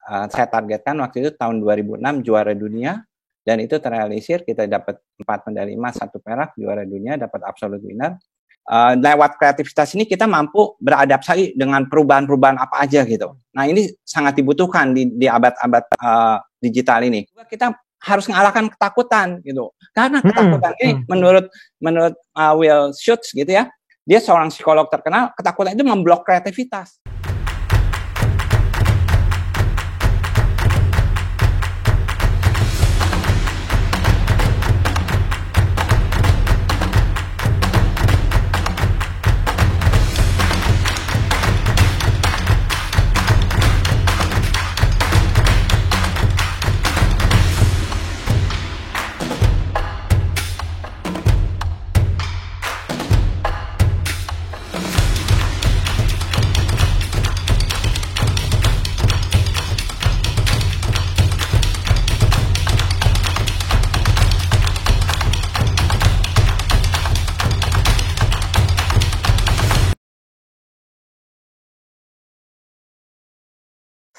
saya targetkan waktu itu tahun 2006 juara dunia, dan itu terrealisir. Kita dapat 4 medali emas, 1 perak, juara dunia, dapat absolute winner. Lewat kreativitas ini kita mampu beradaptasi dengan perubahan-perubahan apa aja gitu. Nah, ini sangat dibutuhkan di abad-abad digital ini. Kita harus mengalahkan ketakutan gitu. Karena ketakutan ini menurut Will Schutz gitu ya, dia seorang psikolog terkenal, ketakutan itu memblok kreativitas.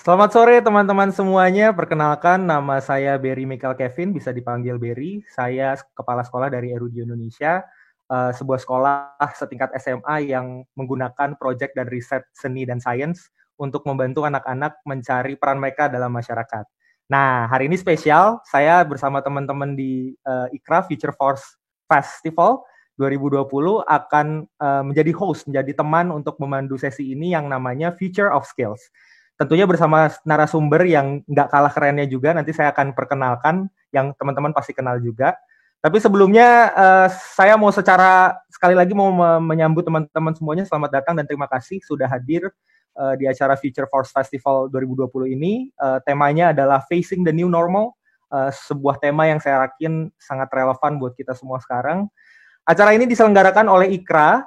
Selamat sore teman-teman semuanya, perkenalkan nama saya Berry Michael Kevin, bisa dipanggil Berry. Saya kepala sekolah dari Erudi Indonesia, sebuah sekolah setingkat SMA yang menggunakan proyek dan riset seni dan sains untuk membantu anak-anak mencari peran mereka dalam masyarakat. Nah, hari ini spesial, saya bersama teman-teman di IKRA Future Force Festival 2020 akan menjadi host, menjadi teman untuk memandu sesi ini yang namanya Future of Skills. Tentunya bersama narasumber yang nggak kalah kerennya juga, nanti saya akan perkenalkan, yang teman-teman pasti kenal juga. Tapi sebelumnya, saya mau sekali lagi mau menyambut teman-teman semuanya, selamat datang dan terima kasih sudah hadir di acara Future Force Festival 2020 ini. Temanya adalah Facing the New Normal, sebuah tema yang saya yakin sangat relevan buat kita semua sekarang. Acara ini diselenggarakan oleh IKRA,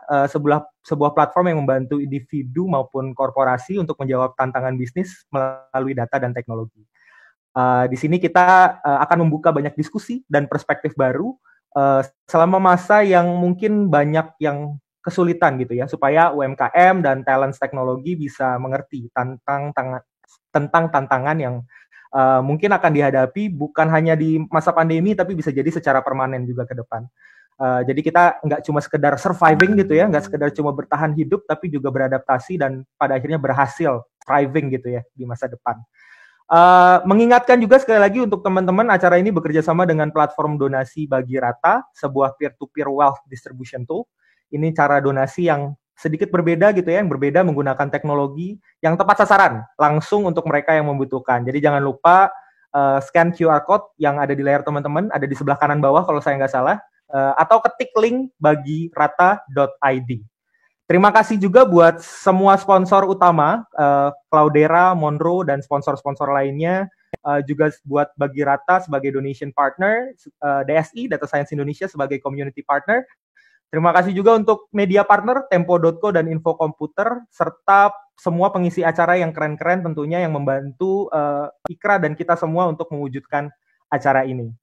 sebuah platform yang membantu individu maupun korporasi untuk menjawab tantangan bisnis melalui data dan teknologi. Di sini kita akan membuka banyak diskusi dan perspektif baru selama masa yang mungkin banyak yang kesulitan gitu ya, supaya UMKM dan talent teknologi bisa mengerti tentang tantangan yang mungkin akan dihadapi bukan hanya di masa pandemi, tapi bisa jadi secara permanen juga ke depan. Jadi kita nggak cuma sekedar surviving gitu ya, nggak sekedar cuma bertahan hidup, tapi juga beradaptasi dan pada akhirnya berhasil thriving gitu ya di masa depan. Mengingatkan juga sekali lagi untuk teman-teman, acara ini bekerja sama dengan platform donasi bagi rata, sebuah peer-to-peer wealth distribution tool. Ini cara donasi yang sedikit berbeda gitu ya, yang berbeda menggunakan teknologi yang tepat sasaran, langsung untuk mereka yang membutuhkan. Jadi jangan lupa scan QR code yang ada di layar teman-teman, ada di sebelah kanan bawah kalau saya nggak salah. Atau ketik link bagi rata.id. Terima kasih juga buat semua sponsor utama, Cloudera, Monroe, dan sponsor-sponsor lainnya, juga buat Bagi Rata sebagai donation partner, DSI, Data Science Indonesia sebagai community partner. Terima kasih juga untuk media partner, Tempo.co dan Info Komputer, serta semua pengisi acara yang keren-keren tentunya yang membantu IKRA dan kita semua untuk mewujudkan acara ini.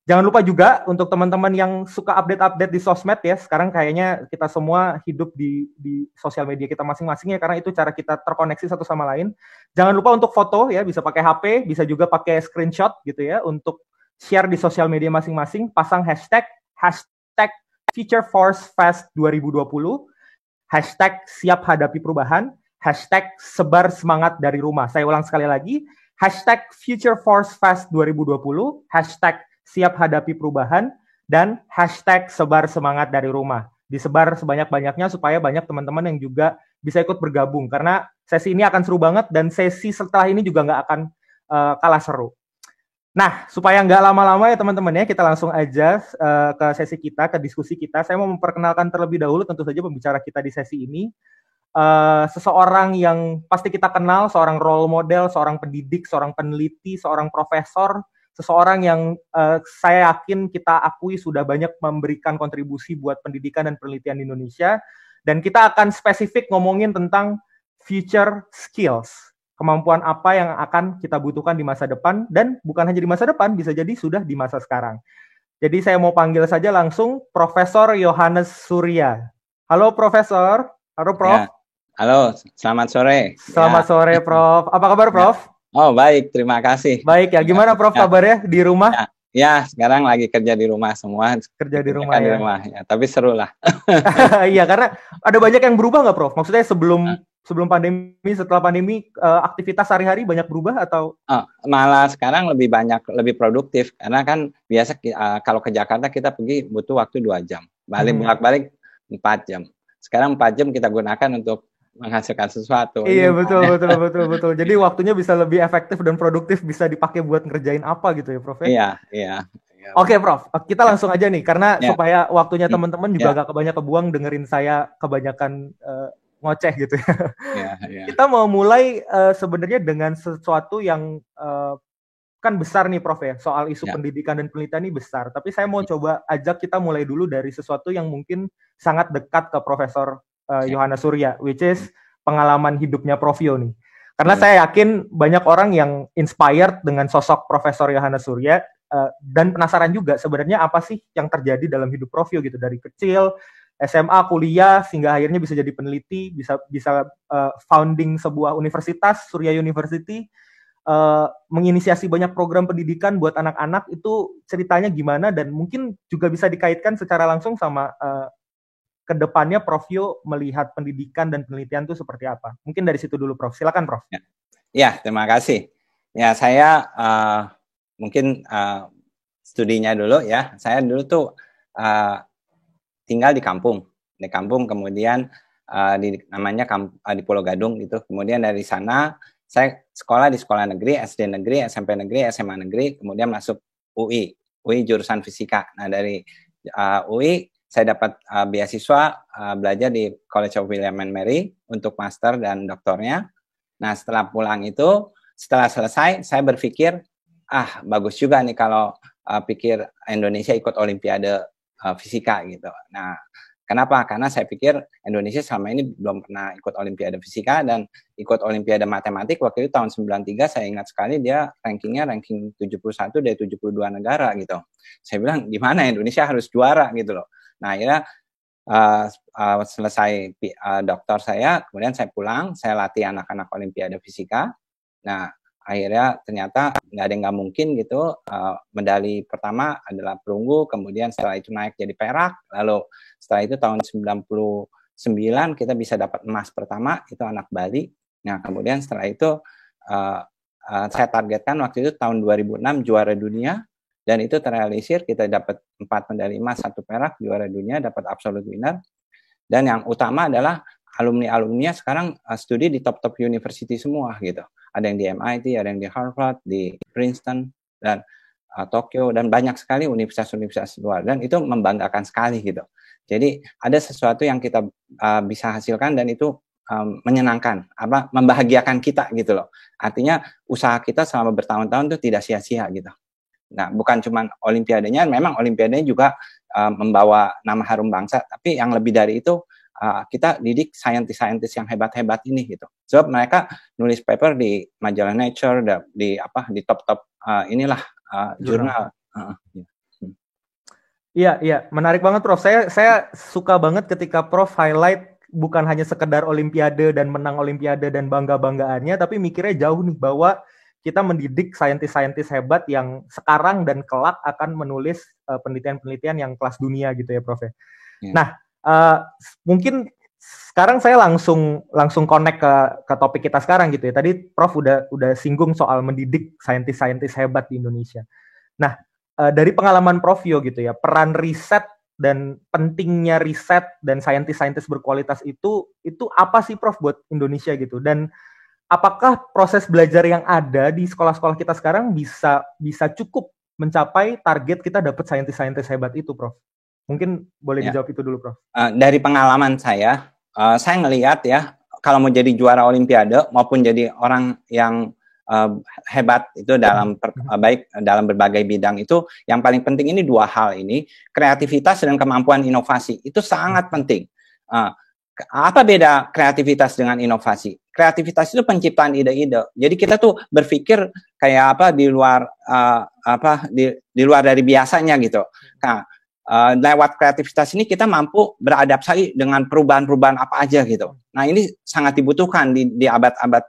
Jangan lupa juga untuk teman-teman yang suka update-update di sosmed ya, sekarang kayaknya kita semua hidup di sosial media kita masing-masing ya, karena itu cara kita terkoneksi satu sama lain. Jangan lupa untuk foto ya, bisa pakai HP, bisa juga pakai screenshot gitu ya, untuk share di sosial media masing-masing, pasang hashtag Future Force Fest 2020, hashtag siap hadapi perubahan, hashtag sebar semangat dari rumah. Saya ulang sekali lagi, hashtag Future Force Fest 2020, hashtag siap hadapi perubahan, dan hashtag sebar semangat dari rumah. Disebar sebanyak-banyaknya supaya banyak teman-teman yang juga bisa ikut bergabung, karena sesi ini akan seru banget dan sesi setelah ini juga nggak akan kalah seru. Nah, supaya nggak lama-lama ya teman-teman ya, kita langsung aja ke sesi kita, ke diskusi kita. Saya mau memperkenalkan terlebih dahulu tentu saja pembicara kita di sesi ini. Seseorang yang pasti kita kenal, seorang role model, seorang pendidik, seorang peneliti, seorang profesor, seseorang yang saya yakin kita akui sudah banyak memberikan kontribusi buat pendidikan dan penelitian di Indonesia. Dan kita akan spesifik ngomongin tentang future skills. Kemampuan apa yang akan kita butuhkan di masa depan, dan bukan hanya di masa depan, bisa jadi sudah di masa sekarang. Jadi saya mau panggil saja langsung Profesor Yohanes Surya. Halo Profesor. Halo Prof. Halo, selamat sore. Selamat sore, Prof. Apa kabar, Ya. Prof? Oh, baik, terima kasih. Baik ya. Gimana, Prof, Ya, kabarnya di rumah? ya, ya, sekarang lagi kerja di rumah semua, Kerja di rumah kebanyakan di ya. rumah ya, tapi seru lah. Iya, karena ada banyak yang berubah nggak, Prof? Maksudnya sebelum pandemi, setelah pandemi, aktivitas sehari-hari banyak berubah atau? Oh, malah sekarang lebih banyak, lebih produktif karena kan biasa kalau ke Jakarta kita pergi butuh waktu 2 jam, bolak-balik 4 jam. Sekarang 4 jam kita gunakan untuk menghasilkan sesuatu. Iya, Ini betul. Jadi waktunya bisa lebih efektif dan produktif, bisa dipakai buat ngerjain apa gitu ya, Prof ya? iya, iya, iya. Oke, Prof. Kita Ya, langsung aja nih, karena ya, supaya waktunya teman-teman juga ya, gak kebanyak kebuang dengerin saya kebanyakan ngoceh gitu ya. ya, ya. Kita mau mulai sebenarnya dengan sesuatu yang kan besar nih, Prof ya. Soal isu Ya. pendidikan dan penelitian ini besar. Tapi saya mau coba ajak kita mulai dulu dari sesuatu yang mungkin sangat dekat ke Profesor Yohana Surya, which is pengalaman hidupnya Prof Yo nih. Karena saya yakin banyak orang yang inspired dengan sosok Profesor Yohana Surya dan penasaran juga sebenarnya apa sih yang terjadi dalam hidup Prof Yo gitu dari kecil, SMA, kuliah, sehingga akhirnya bisa jadi peneliti, bisa founding sebuah universitas, Surya University, menginisiasi banyak program pendidikan buat anak-anak. Itu ceritanya gimana, dan mungkin juga bisa dikaitkan secara langsung sama kedepannya Prof Yo melihat pendidikan dan penelitian itu seperti apa. Mungkin dari situ dulu, Prof. Silakan, Prof. Ya, terima kasih. Ya, saya mungkin studinya dulu ya. Saya dulu tuh tinggal di kampung, kemudian namanya di Pulau Gadung gitu. Kemudian dari sana saya sekolah di sekolah negeri, SD negeri, SMP negeri, SMA negeri, kemudian masuk UI jurusan fisika. Nah, dari UI saya dapat beasiswa belajar di College of William and Mary untuk master dan doktornya. Nah, setelah pulang itu, setelah selesai, saya berpikir, bagus juga nih kalau pikir Indonesia ikut Olimpiade fisika gitu. Nah, kenapa? Karena saya pikir Indonesia selama ini belum pernah ikut Olimpiade fisika dan ikut Olimpiade matematik waktu itu tahun 93, saya ingat sekali dia rankingnya ranking 71 dari 72 negara gitu. Saya bilang, gimana Indonesia harus juara gitu loh. Nah, akhirnya selesai doktor saya, kemudian saya pulang, saya latih anak-anak Olimpiade fisika. Nah, akhirnya ternyata nggak ada yang nggak mungkin gitu. Medali pertama adalah perunggu, kemudian setelah itu naik jadi perak, lalu setelah itu tahun 99 kita bisa dapat emas pertama, itu anak Bali. Nah, kemudian setelah itu saya targetkan waktu itu tahun 2006 juara dunia, dan itu terrealisir, kita dapat 4 medali emas, 1 perak, juara dunia, dapat absolute winner. Dan yang utama adalah alumni-alumninya sekarang studi di top-top university semua gitu. Ada yang di MIT, ada yang di Harvard, di Princeton, dan Tokyo, dan banyak sekali universitas-universitas luar. Dan itu membanggakan sekali gitu. Jadi ada sesuatu yang kita bisa hasilkan, dan itu menyenangkan, membahagiakan kita gitu loh. Artinya usaha kita selama bertahun-tahun itu tidak sia-sia gitu. Nah, bukan cuma olimpiadenya, memang olimpiadanya juga membawa nama harum bangsa, tapi yang lebih dari itu kita didik saintis-saintis yang hebat-hebat ini gitu. Sebab mereka nulis paper di majalah Nature, di top-top inilah jurnal. Iya, menarik banget, Prof. Saya suka banget ketika Prof highlight bukan hanya sekedar olimpiade dan menang olimpiade dan bangga-banggaannya, tapi mikirnya jauh nih bahwa kita mendidik saintis-saintis hebat yang sekarang dan kelak akan menulis penelitian-penelitian yang kelas dunia gitu ya, Prof. Yeah. Nah, mungkin sekarang saya langsung connect ke topik kita sekarang gitu ya. Tadi Prof udah singgung soal mendidik saintis-saintis hebat di Indonesia. Nah, dari pengalaman Prof Yo gitu ya, peran riset dan pentingnya riset dan saintis-saintis berkualitas itu apa sih, Prof, buat Indonesia gitu? Dan apakah proses belajar yang ada di sekolah-sekolah kita sekarang bisa cukup mencapai target kita dapat saintis-saintis hebat itu, Prof? Mungkin boleh dijawab itu dulu, Prof. Dari pengalaman saya ngelihat ya, kalau mau jadi juara Olimpiade maupun jadi orang yang hebat itu baik dalam berbagai bidang, itu yang paling penting ini 2 hal ini, kreativitas dan kemampuan inovasi. Itu sangat penting. Apa beda kreativitas dengan inovasi? Kreativitas itu penciptaan ide-ide. Jadi kita tuh berpikir kayak di luar dari biasanya gitu. Nah, lewat kreativitas ini kita mampu beradaptasi dengan perubahan-perubahan apa aja gitu. Nah, ini sangat dibutuhkan di abad-abad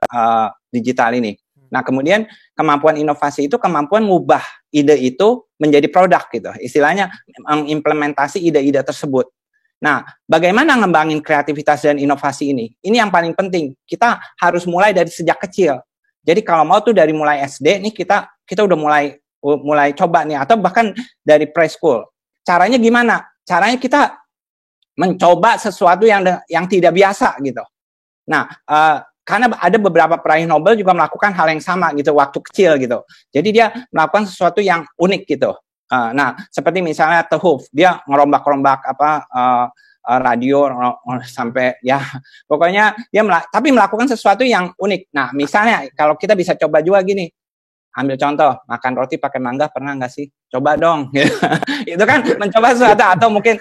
digital ini. Nah, kemudian kemampuan inovasi itu kemampuan mengubah ide itu menjadi produk gitu. Istilahnya mengimplementasi ide-ide tersebut. Nah, bagaimana ngembangin kreativitas dan inovasi ini? Ini yang paling penting. Kita harus mulai dari sejak kecil. Jadi kalau mau tuh dari mulai SD nih kita udah mulai coba nih, atau bahkan dari preschool. Caranya gimana? Caranya kita mencoba sesuatu yang tidak biasa gitu. Nah, karena ada beberapa peraih Nobel juga melakukan hal yang sama gitu waktu kecil gitu. Jadi dia melakukan sesuatu yang unik gitu. Nah, seperti misalnya Tehuft, dia ngerombak-rombak radio sampai ya pokoknya dia tapi melakukan sesuatu yang unik. Nah, misalnya kalau kita bisa coba juga gini. Ambil contoh, makan roti pakai mangga pernah nggak sih? Coba dong. Itu kan mencoba sesuatu, atau mungkin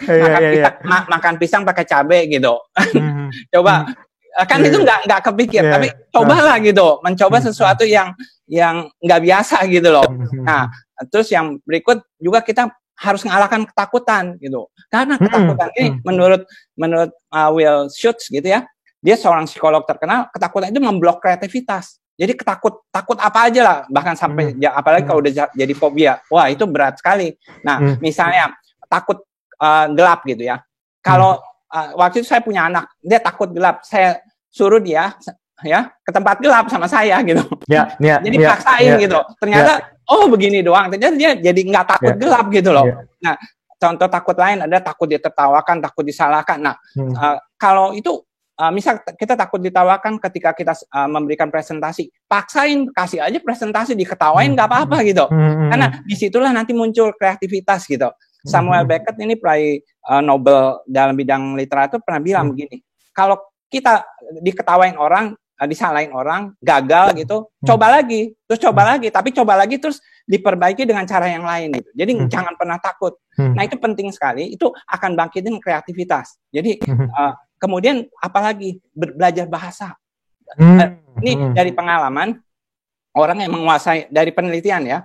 makan pisang pakai cabai gitu. Coba. Kan itu nggak kepikir, tapi cobalah gitu. Mencoba sesuatu yang nggak biasa gitu loh. Nah, terus yang berikut juga kita harus mengalahkan ketakutan gitu. Karena ketakutan ini menurut Will Schutz gitu ya, dia seorang psikolog terkenal, ketakutan itu memblok kreativitas. Jadi takut apa aja lah, bahkan sampai apalagi kalau udah jadi fobia, wah itu berat sekali. Nah, misalnya takut gelap gitu ya. Kalau waktu itu saya punya anak, dia takut gelap, saya suruh dia ya ke tempat gelap sama saya gitu. Jadi paksain gitu. Ternyata begini doang. Ternyata dia jadi nggak takut gelap gitu loh. Nah, contoh takut lain ada takut ditertawakan, takut disalahkan. Nah, kalau itu misal kita takut ditawakan ketika kita memberikan presentasi, paksain, kasih aja presentasi, diketawain nggak apa-apa gitu. Karena disitulah nanti muncul kreativitas gitu. Samuel Beckett ini peraih Nobel dalam bidang literatur pernah bilang begini, kalau kita diketawain orang, disalahin orang, gagal gitu, coba lagi, tapi coba lagi terus diperbaiki dengan cara yang lain gitu. Jadi jangan pernah takut. Nah, itu penting sekali, itu akan bangkitin kreativitas. Jadi kemudian apalagi belajar bahasa. Ini dari pengalaman, orang yang menguasai, dari penelitian ya,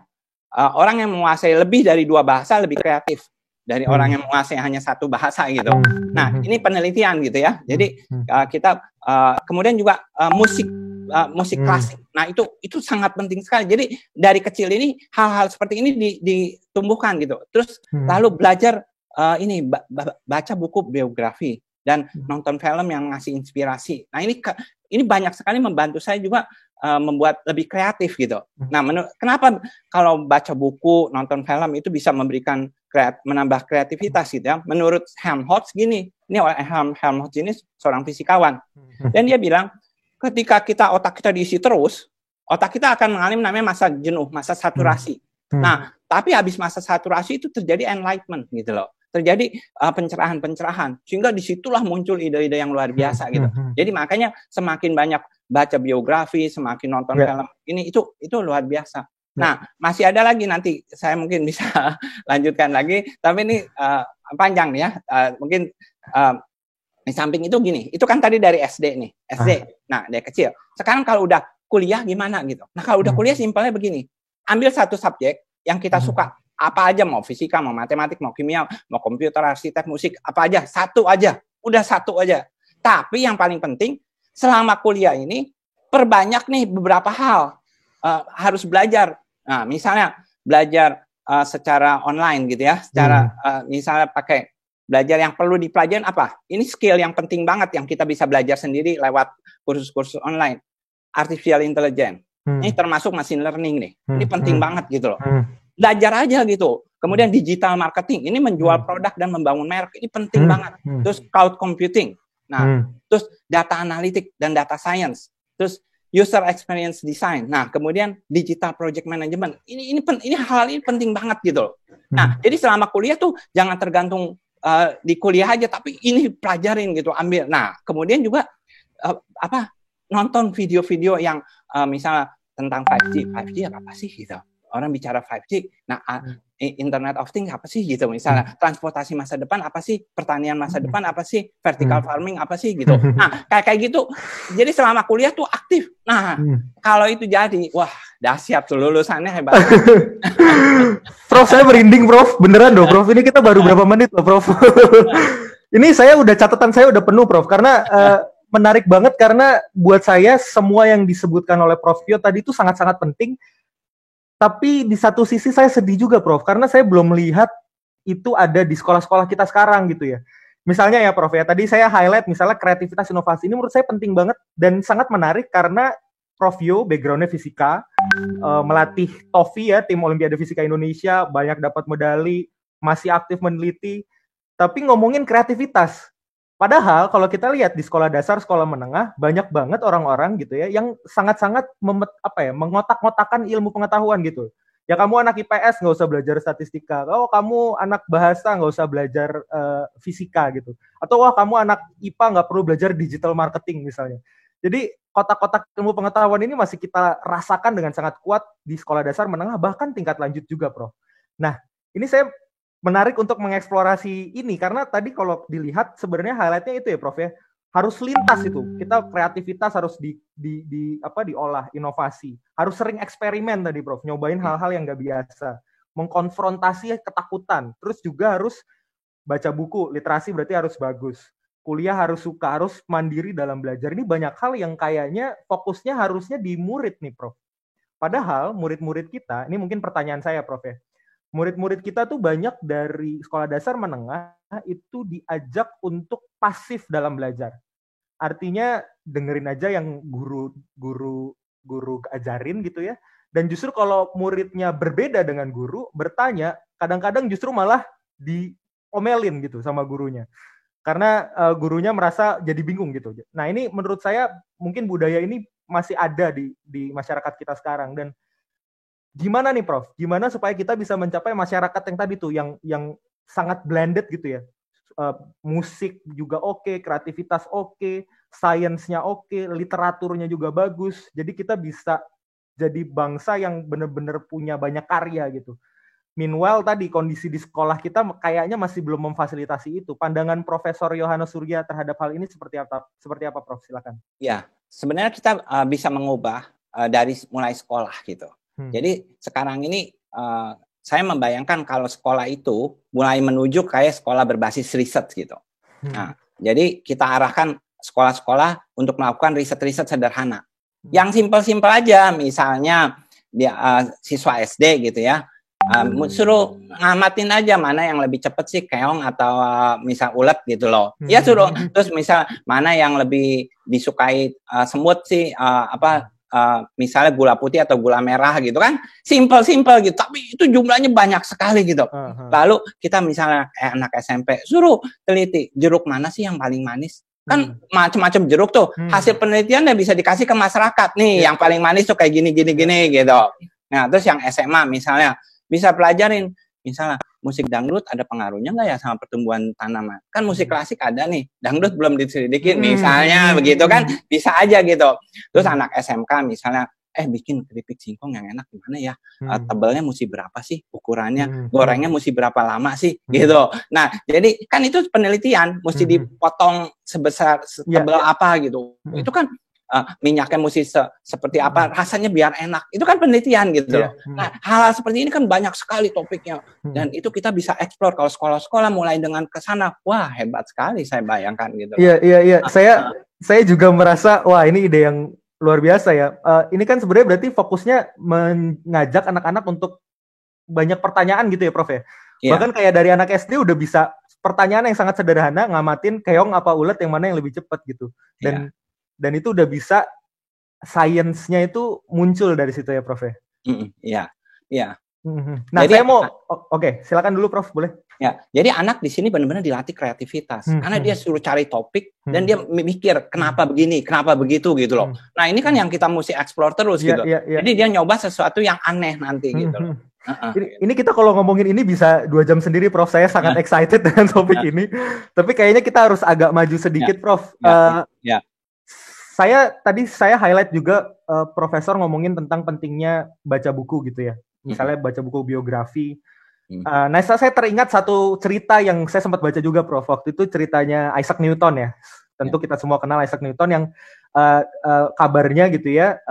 orang yang menguasai lebih dari 2 bahasa lebih kreatif dari orang yang menguasai hanya 1 bahasa gitu. Nah, ini penelitian gitu ya. Jadi kita kemudian juga musik klasik. Nah, itu sangat penting sekali. Jadi dari kecil ini hal-hal seperti ini ditumbuhkan gitu. Terus lalu belajar baca buku biografi dan nonton film yang ngasih inspirasi. Nah, ini banyak sekali membantu saya juga membuat lebih kreatif gitu. Nah, kenapa kalau baca buku, nonton film itu bisa memberikan menambah kreativitas gitu ya? Menurut Helmholtz gini, ini Helmholtz ini seorang fisikawan, dan dia bilang ketika otak kita diisi terus, otak kita akan mengalami namanya masa jenuh, masa saturasi. Nah, tapi habis masa saturasi itu terjadi enlightenment gitu loh. Terjadi pencerahan, sehingga disitulah muncul ide-ide yang luar biasa gitu. Jadi makanya semakin banyak baca biografi, semakin nonton film ini itu luar biasa. Nah, masih ada lagi, nanti saya mungkin bisa lanjutkan lagi, tapi ini panjang nih ya. Mungkin di samping itu gini, itu kan tadi dari SD nih, SD. Nah, dari kecil. Sekarang kalau udah kuliah gimana gitu. Nah, kalau udah kuliah simpelnya begini, ambil satu subjek yang kita suka. Apa aja, mau fisika, mau matematik, mau kimia, mau komputer, arsitek, musik, apa aja, satu aja, udah satu aja. Tapi yang paling penting, selama kuliah ini, perbanyak nih beberapa hal, harus belajar. Nah, misalnya belajar secara online gitu ya, secara misalnya pakai belajar yang perlu dipelajarin apa? Ini skill yang penting banget yang kita bisa belajar sendiri lewat kursus-kursus online. Artificial intelligence, ini termasuk machine learning nih, ini penting banget gitu loh. Belajar aja gitu. Kemudian digital marketing, ini menjual produk dan membangun merek, ini penting banget. Terus cloud computing, nah, terus data analytic dan data science, terus user experience design, nah, kemudian digital project management, ini hal ini penting banget gitu. Nah, jadi selama kuliah tuh jangan tergantung di kuliah aja, tapi ini pelajarin gitu, ambil. Nah, kemudian juga nonton video-video yang misalnya tentang 5G apa sih gitu. Orang bicara 5G, nah Internet of Things apa sih gitu, misalnya transportasi masa depan apa sih, pertanian masa depan apa sih, vertical farming apa sih gitu. Nah, kayak gitu. Jadi selama kuliah tuh aktif. Nah, kalau itu jadi, wah, dahsyat tuh lulusannya hebat. Prof, saya merinding, Prof. Beneran dong, Prof. Ini kita baru berapa menit loh, Prof. Ini catatan saya udah penuh, Prof. Karena menarik banget karena buat saya semua yang disebutkan oleh Prof Tio tadi itu sangat-sangat penting. Tapi di satu sisi saya sedih juga, Prof. Karena saya belum melihat itu ada di sekolah-sekolah kita sekarang gitu ya. Misalnya ya Prof ya, tadi saya highlight misalnya kreativitas inovasi ini menurut saya penting banget dan sangat menarik karena Prof Yo background-nya fisika, melatih TOFI ya, tim Olimpiade Fisika Indonesia, banyak dapat medali, masih aktif meneliti, tapi ngomongin kreativitas. Padahal kalau kita lihat di sekolah dasar, sekolah menengah, banyak banget orang-orang gitu ya yang sangat-sangat mengotak-ngotakan ilmu pengetahuan gitu. Ya kamu anak IPS nggak usah belajar statistika, oh kamu anak bahasa nggak usah belajar fisika gitu. Atau wah kamu anak IPA nggak perlu belajar digital marketing misalnya. Jadi kotak-kotak ilmu pengetahuan ini masih kita rasakan dengan sangat kuat di sekolah dasar menengah bahkan tingkat lanjut juga, Prof. Nah, ini saya menarik untuk mengeksplorasi ini karena tadi kalau dilihat sebenarnya highlightnya itu ya Prof ya, harus lintas itu, kita kreativitas harus diolah, inovasi, harus sering eksperimen tadi Prof, nyobain hal-hal yang nggak biasa, mengkonfrontasi ketakutan, terus juga harus baca buku, literasi berarti harus bagus, kuliah harus suka, harus mandiri dalam belajar. Ini banyak hal yang kayaknya fokusnya harusnya di murid nih Prof. Padahal murid-murid kita, ini mungkin pertanyaan saya Prof ya, murid-murid kita tuh banyak dari sekolah dasar menengah itu diajak untuk pasif dalam belajar. Artinya dengerin aja yang guru ajarin gitu ya. Dan justru kalau muridnya berbeda dengan guru, bertanya, kadang-kadang justru malah diomelin gitu sama gurunya. Karena gurunya merasa jadi bingung gitu. Nah ini menurut saya mungkin budaya ini masih ada di masyarakat kita sekarang. Dan gimana nih Prof? Gimana supaya kita bisa mencapai masyarakat yang tadi tuh yang sangat blended gitu ya? Musik juga oke, kreativitas oke, sainsnya oke, literaturnya juga bagus. Jadi kita bisa jadi bangsa yang benar-benar punya banyak karya gitu. Meanwhile tadi kondisi di sekolah kita kayaknya masih belum memfasilitasi itu. Pandangan Profesor Yohanes Surya terhadap hal ini seperti apa? Seperti apa Prof? Silakan. Ya, sebenarnya kita bisa mengubah dari mulai sekolah gitu. Jadi sekarang ini saya membayangkan kalau sekolah itu mulai menuju kayak sekolah berbasis riset gitu. Nah, jadi kita arahkan sekolah-sekolah untuk melakukan riset-riset sederhana. Yang simpel-simpel aja, misalnya dia siswa SD gitu ya, suruh ngamatin aja mana yang lebih cepet sih keong atau misal ulet gitu loh. Ya suruh, terus misal mana yang lebih disukai semut sih misalnya gula putih atau gula merah gitu kan, simple gitu, tapi itu jumlahnya banyak sekali gitu. Lalu kita misalnya anak SMP suruh teliti jeruk mana sih yang paling manis, kan macam-macam jeruk tuh, hasil penelitiannya bisa dikasih ke masyarakat nih, yang paling manis tuh kayak gini gitu. Nah terus yang SMA misalnya bisa pelajarin misalnya musik dangdut ada pengaruhnya nggak ya sama pertumbuhan tanaman? Kan musik klasik ada nih, dangdut belum diselidikin misalnya begitu kan, bisa aja gitu. Terus anak SMK misalnya, bikin keripik singkong yang enak gimana ya? Tebalnya mesti berapa sih ukurannya? Gorengnya mesti berapa lama sih? Gitu. Nah, jadi kan itu penelitian, mesti dipotong setebal apa gitu. Itu kan minyaknya mesti seperti apa, rasanya biar enak. Itu kan penelitian gitu loh. Nah, hal-hal seperti ini kan banyak sekali topiknya. Dan itu kita bisa eksplor kalau sekolah-sekolah mulai dengan ke sana. Wah, hebat sekali saya bayangkan gitu. Iya. Saya juga merasa wah ini ide yang luar biasa ya. Ini kan sebenarnya berarti fokusnya mengajak anak-anak untuk banyak pertanyaan gitu ya, Prof ya. Bahkan kayak dari anak SD udah bisa pertanyaan yang sangat sederhana, ngamatin keong apa ulet yang mana yang lebih cepat gitu. Dan itu udah bisa sainsnya itu muncul dari situ ya Prof ya? Iya. Nah jadi, saya mau, oke, silakan dulu Prof, boleh? Ya, jadi anak di sini benar-benar dilatih kreativitas, karena dia suruh cari topik dan dia mikir kenapa begini, kenapa begitu gitu loh. Nah ini kan yang kita mesti explore terus gitu. Jadi dia nyoba sesuatu yang aneh nanti gitu loh. Ini kita kalau ngomongin ini bisa 2 jam sendiri Prof, saya sangat excited dengan topik ini. Tapi kayaknya kita harus agak maju sedikit Prof. Saya highlight juga profesor ngomongin tentang pentingnya baca buku gitu ya. Misalnya baca buku biografi. Nah, saya teringat satu cerita yang saya sempat baca juga Prof. Waktu itu ceritanya Isaac Newton ya. Tentu kita semua kenal Isaac Newton yang kabarnya gitu ya,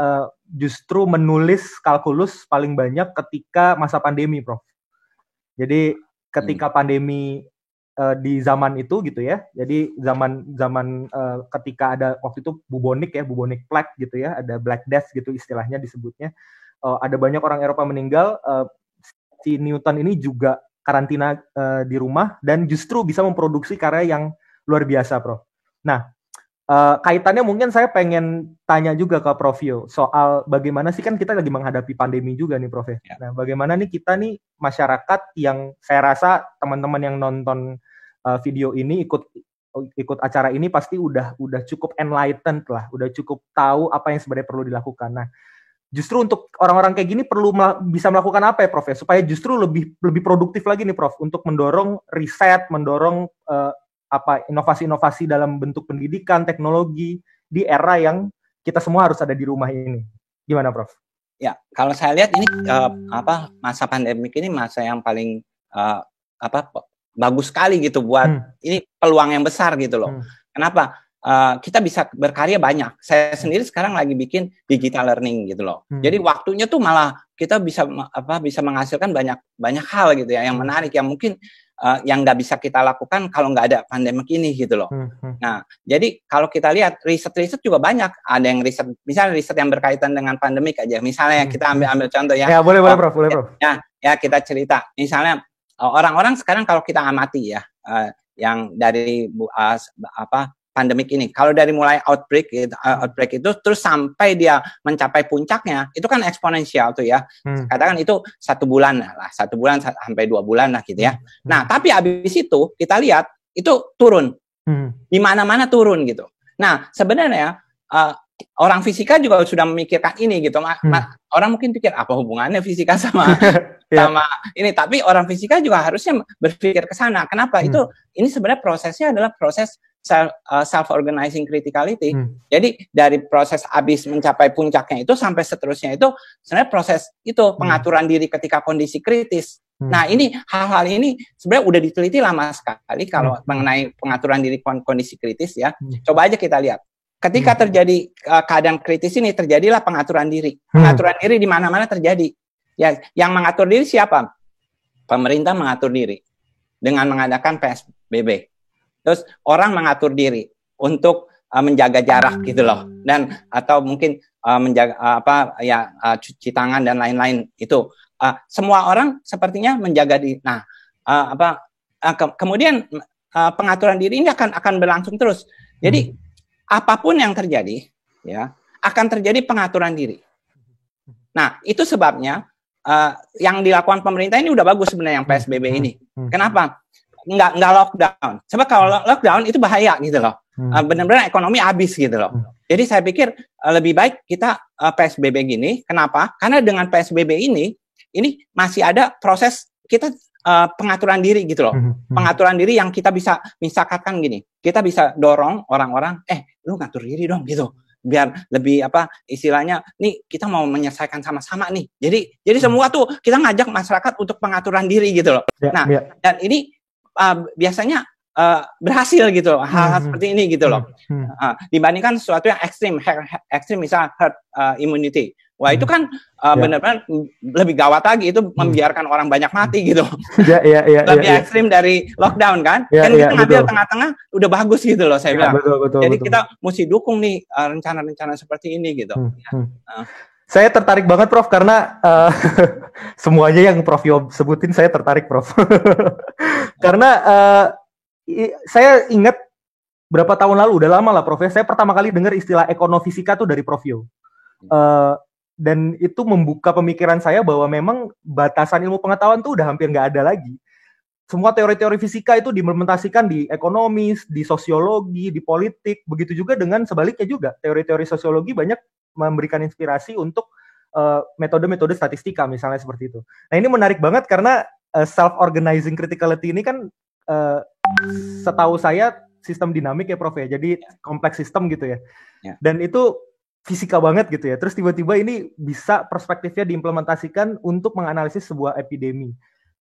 justru menulis kalkulus paling banyak ketika masa pandemi, Prof. Jadi ketika pandemi di zaman itu gitu ya. Jadi zaman ketika ada waktu itu bubonic plague gitu ya, ada Black Death gitu istilahnya disebutnya. Ada banyak orang Eropa meninggal. Si Newton ini juga karantina di rumah dan justru bisa memproduksi karya yang luar biasa, Prof. Nah, kaitannya mungkin saya pengen tanya juga ke Prof Yo soal bagaimana sih, kan kita lagi menghadapi pandemi juga nih, Prof. Nah, bagaimana nih kita nih masyarakat yang saya rasa teman-teman yang nonton video ini ikut acara ini pasti udah cukup enlightened lah, udah cukup tahu apa yang sebenarnya perlu dilakukan. Nah, justru untuk orang-orang kayak gini perlu bisa melakukan apa ya, Prof, ya? Supaya justru lebih produktif lagi nih, Prof, untuk mendorong riset, mendorong inovasi-inovasi dalam bentuk pendidikan, teknologi di era yang kita semua harus ada di rumah ini. Gimana, Prof? Ya, kalau saya lihat ini masa pandemik ini masa yang paling bagus sekali gitu buat ini peluang yang besar gitu loh. Kenapa? Kita bisa berkarya banyak. Saya sendiri sekarang lagi bikin digital learning gitu loh. Jadi waktunya tuh malah kita bisa menghasilkan banyak hal gitu ya yang menarik, yang mungkin yang nggak bisa kita lakukan kalau nggak ada pandemik ini gitu loh. Nah, jadi kalau kita lihat riset juga banyak. Ada yang misalnya riset yang berkaitan dengan pandemik aja. Misalnya kita ambil contoh ya. Ya, boleh Prof. Ya, kita cerita. Misalnya orang-orang sekarang kalau kita amati ya, yang dari pandemik ini, kalau dari mulai outbreak itu terus sampai dia mencapai puncaknya, itu kan eksponensial tuh ya. Katakan itu 1 bulan lah, 1 bulan sampai 2 bulan lah gitu ya. Nah, tapi habis itu kita lihat itu turun, di mana-mana turun gitu. Nah, sebenarnya orang fisika juga sudah memikirkan ini gitu. Orang mungkin pikir apa hubungannya fisika sama sama ini, tapi orang fisika juga harusnya berpikir ke sana. Kenapa? Ini sebenarnya prosesnya adalah proses self-organizing criticality. Jadi dari proses habis mencapai puncaknya itu sampai seterusnya itu sebenarnya proses itu pengaturan diri ketika kondisi kritis. Nah, ini hal-hal ini sebenarnya udah diteliti lama sekali kalau mengenai pengaturan diri kondisi kritis ya. Coba aja kita lihat. Ketika terjadi keadaan kritis ini, terjadilah pengaturan diri. Pengaturan diri di mana-mana terjadi. Ya, yang mengatur diri siapa? Pemerintah mengatur diri dengan mengadakan PSBB. Terus orang mengatur diri untuk menjaga jarak gitu loh, dan atau mungkin menjaga cuci tangan dan lain-lain itu. Semua orang sepertinya menjaga diri. Nah, kemudian pengaturan diri ini akan berlangsung terus. Jadi apapun yang terjadi, ya akan terjadi pengaturan diri. Nah, itu sebabnya yang dilakukan pemerintah ini udah bagus sebenarnya yang PSBB ini. Kenapa? Nggak lockdown. Sebab kalau lockdown itu bahaya gitu loh. Benar-benar ekonomi habis gitu loh. Jadi saya pikir lebih baik kita PSBB gini. Kenapa? Karena dengan PSBB ini masih ada proses kita pengaturan diri gitu loh. Pengaturan diri yang kita bisa misalkan gini. Kita bisa dorong orang-orang, lu ngatur diri dong gitu. Biar lebih istilahnya, nih kita mau menyelesaikan sama-sama nih. Jadi semua tuh kita ngajak masyarakat untuk pengaturan diri gitu loh. Dan ini biasanya berhasil gitu loh, hal-hal seperti ini gitu loh. Dibandingkan sesuatu yang ekstrim misalnya herd immunity. Wah, itu kan benar-benar lebih gawat lagi, itu membiarkan orang banyak mati gitu. Lebih ekstrim dari lockdown kan. Kan kita ngambil tengah-tengah udah bagus gitu loh saya bilang. Jadi kita mesti dukung nih rencana-rencana seperti ini gitu. Saya tertarik banget, Prof, karena semuanya yang Prof Yo sebutin saya tertarik, Prof. Karena saya ingat berapa tahun lalu, udah lama lah, Prof, saya pertama kali dengar istilah ekonomifisika tuh dari Prof Yo. Dan itu membuka pemikiran saya bahwa memang batasan ilmu pengetahuan tuh udah hampir nggak ada lagi. Semua teori-teori fisika itu diimplementasikan di ekonomi, di sosiologi, di politik. Begitu juga dengan sebaliknya juga. Teori-teori sosiologi banyak memberikan inspirasi untuk metode-metode statistika misalnya seperti itu. Nah, ini menarik banget karena self-organizing criticality ini kan setahu saya sistem dinamik ya, Prof, ya. Jadi kompleks sistem gitu ya. Dan itu fisika banget gitu ya. Terus tiba-tiba ini bisa perspektifnya diimplementasikan untuk menganalisis sebuah epidemi.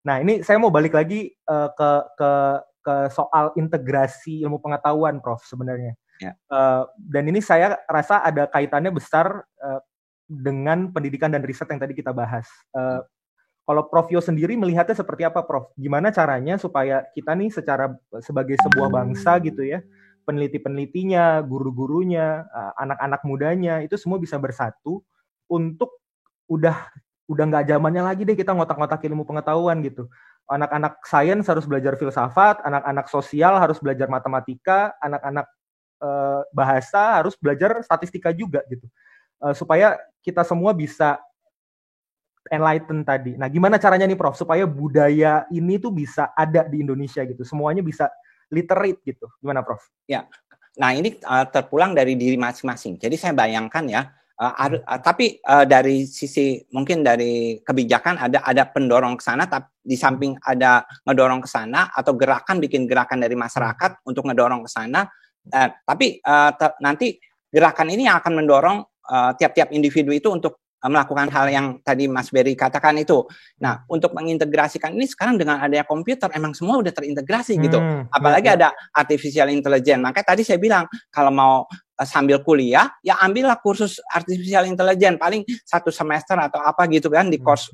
Nah, ini saya mau balik lagi ke soal integrasi ilmu pengetahuan, Prof, sebenarnya. Dan ini saya rasa ada kaitannya besar dengan pendidikan dan riset yang tadi kita bahas. Kalau Prof Yo sendiri melihatnya seperti apa, Prof? Gimana caranya supaya kita nih sebagai sebuah bangsa gitu ya, peneliti-penelitinya, guru-gurunya, anak-anak mudanya itu semua bisa bersatu untuk udah nggak zamannya lagi deh kita ngotak-ngotak ilmu pengetahuan gitu. Anak-anak sains harus belajar filsafat, anak-anak sosial harus belajar matematika, anak-anak bahasa harus belajar statistika juga gitu. Supaya kita semua bisa enlighten tadi. Nah, gimana caranya nih Prof supaya budaya ini tuh bisa ada di Indonesia gitu. Semuanya bisa literate gitu. Gimana Prof? Ya. Nah, ini terpulang dari diri masing-masing. Jadi saya bayangkan ya, tapi dari sisi mungkin dari kebijakan ada pendorong ke sana, tapi di samping ada ngedorong ke sana atau bikin gerakan dari masyarakat untuk ngedorong ke sana. Tapi nanti gerakan ini yang akan mendorong tiap-tiap individu itu untuk melakukan hal yang tadi Mas Berry katakan itu. Nah, untuk mengintegrasikan ini sekarang dengan adanya komputer, emang semua udah terintegrasi gitu. Apalagi ada artificial intelligence. Makanya tadi saya bilang, kalau mau sambil kuliah, ya ambillah kursus artificial intelligence. Paling 1 semester atau apa gitu kan, di course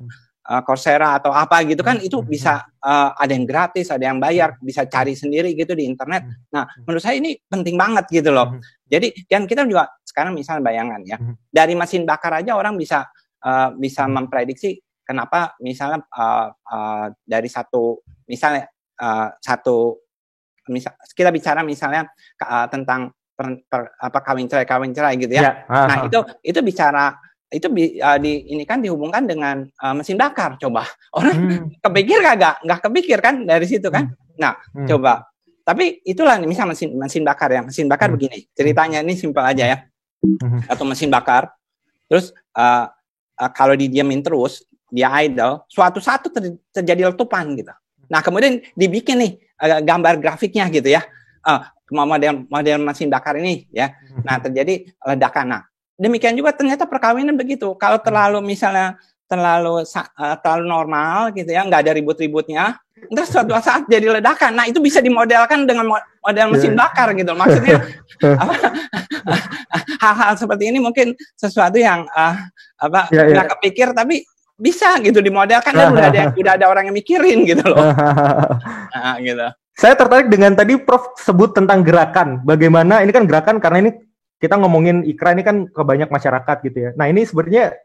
Coursera atau apa gitu kan, itu bisa ada yang gratis, ada yang bayar, bisa cari sendiri gitu di internet. Nah, menurut saya ini penting banget gitu loh. Jadi, dan kita juga sekarang misalnya bayangan ya, dari mesin bakar aja orang bisa memprediksi kenapa misalnya dari kita bicara misalnya tentang kawin cerai gitu ya. Nah, itu bicara ini kan dihubungkan dengan mesin bakar. Coba orang kepikir nggak kepikir kan dari situ kan. Nah, coba. Tapi itulah misal mesin bakar ya. Mesin bakar begini. Ceritanya ini simpel aja ya. Atau mesin bakar. Terus kalau didiamin terus, dia idle, suatu saat terjadi letupan gitu. Nah, kemudian dibikin nih gambar grafiknya gitu ya. Model mesin bakar ini ya. Nah, terjadi ledakan. Nah, demikian juga ternyata perkawinan begitu. Kalau terlalu normal gitu ya, nggak ada ribut-ributnya, terus suatu saat jadi ledakan. Nah, itu bisa dimodelkan dengan model mesin bakar gitu. Maksudnya hal-hal seperti ini mungkin sesuatu yang nggak kepikir tapi bisa gitu dimodelkan, dan udah ada orang yang mikirin gitu loh. Nah, gitu. Saya tertarik dengan tadi Prof sebut tentang gerakan. Bagaimana ini kan gerakan karena ini kita ngomongin IKRA ini kan ke banyak masyarakat gitu ya. Nah, ini sebenarnya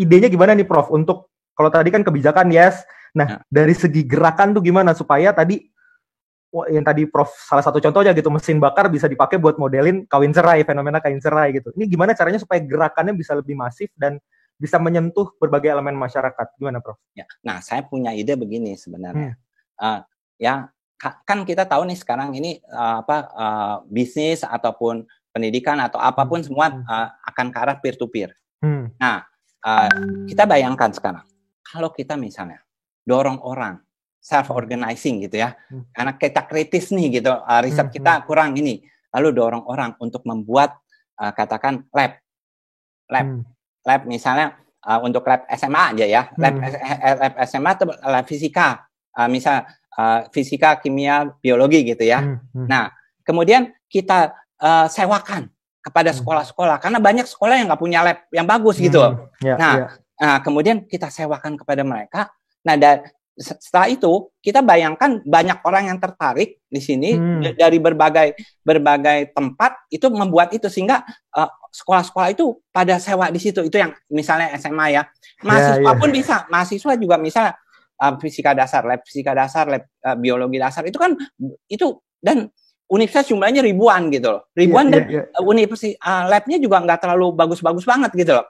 idenya gimana nih Prof untuk kalau tadi kan kebijakan yes. Nah, dari segi gerakan tuh gimana supaya tadi yang tadi Prof salah satu contohnya gitu, mesin bakar bisa dipakai buat modelin kawin cerai, fenomena kawin cerai gitu. Ini gimana caranya supaya gerakannya bisa lebih masif dan bisa menyentuh berbagai elemen masyarakat. Gimana Prof? Ya. Nah, saya punya ide begini sebenarnya. Kan kita tahu nih sekarang ini bisnis ataupun pendidikan atau apapun semua akan ke arah peer to peer. Nah, kita bayangkan sekarang kalau kita misalnya dorong orang self organizing gitu ya, karena kita kritis nih gitu, riset kita kurang ini, lalu dorong orang untuk membuat katakan lab misalnya untuk lab SMA aja ya, lab SMA atau lab fisika, misal fisika, kimia, biologi gitu ya. Nah, kemudian kita sewakan kepada sekolah-sekolah, karena banyak sekolah yang nggak punya lab yang bagus gitu. Nah, kemudian kita sewakan kepada mereka. Nah, setelah itu kita bayangkan banyak orang yang tertarik di sini dari berbagai tempat itu membuat itu, sehingga sekolah-sekolah itu pada sewa di situ. Itu yang misalnya SMA ya. Mahasiswa pun bisa, mahasiswa juga misalnya fisika dasar, lab biologi dasar itu kan itu, dan universitas jumlahnya ribuan gitu loh, dan universitas labnya juga nggak terlalu bagus-bagus banget gitu loh.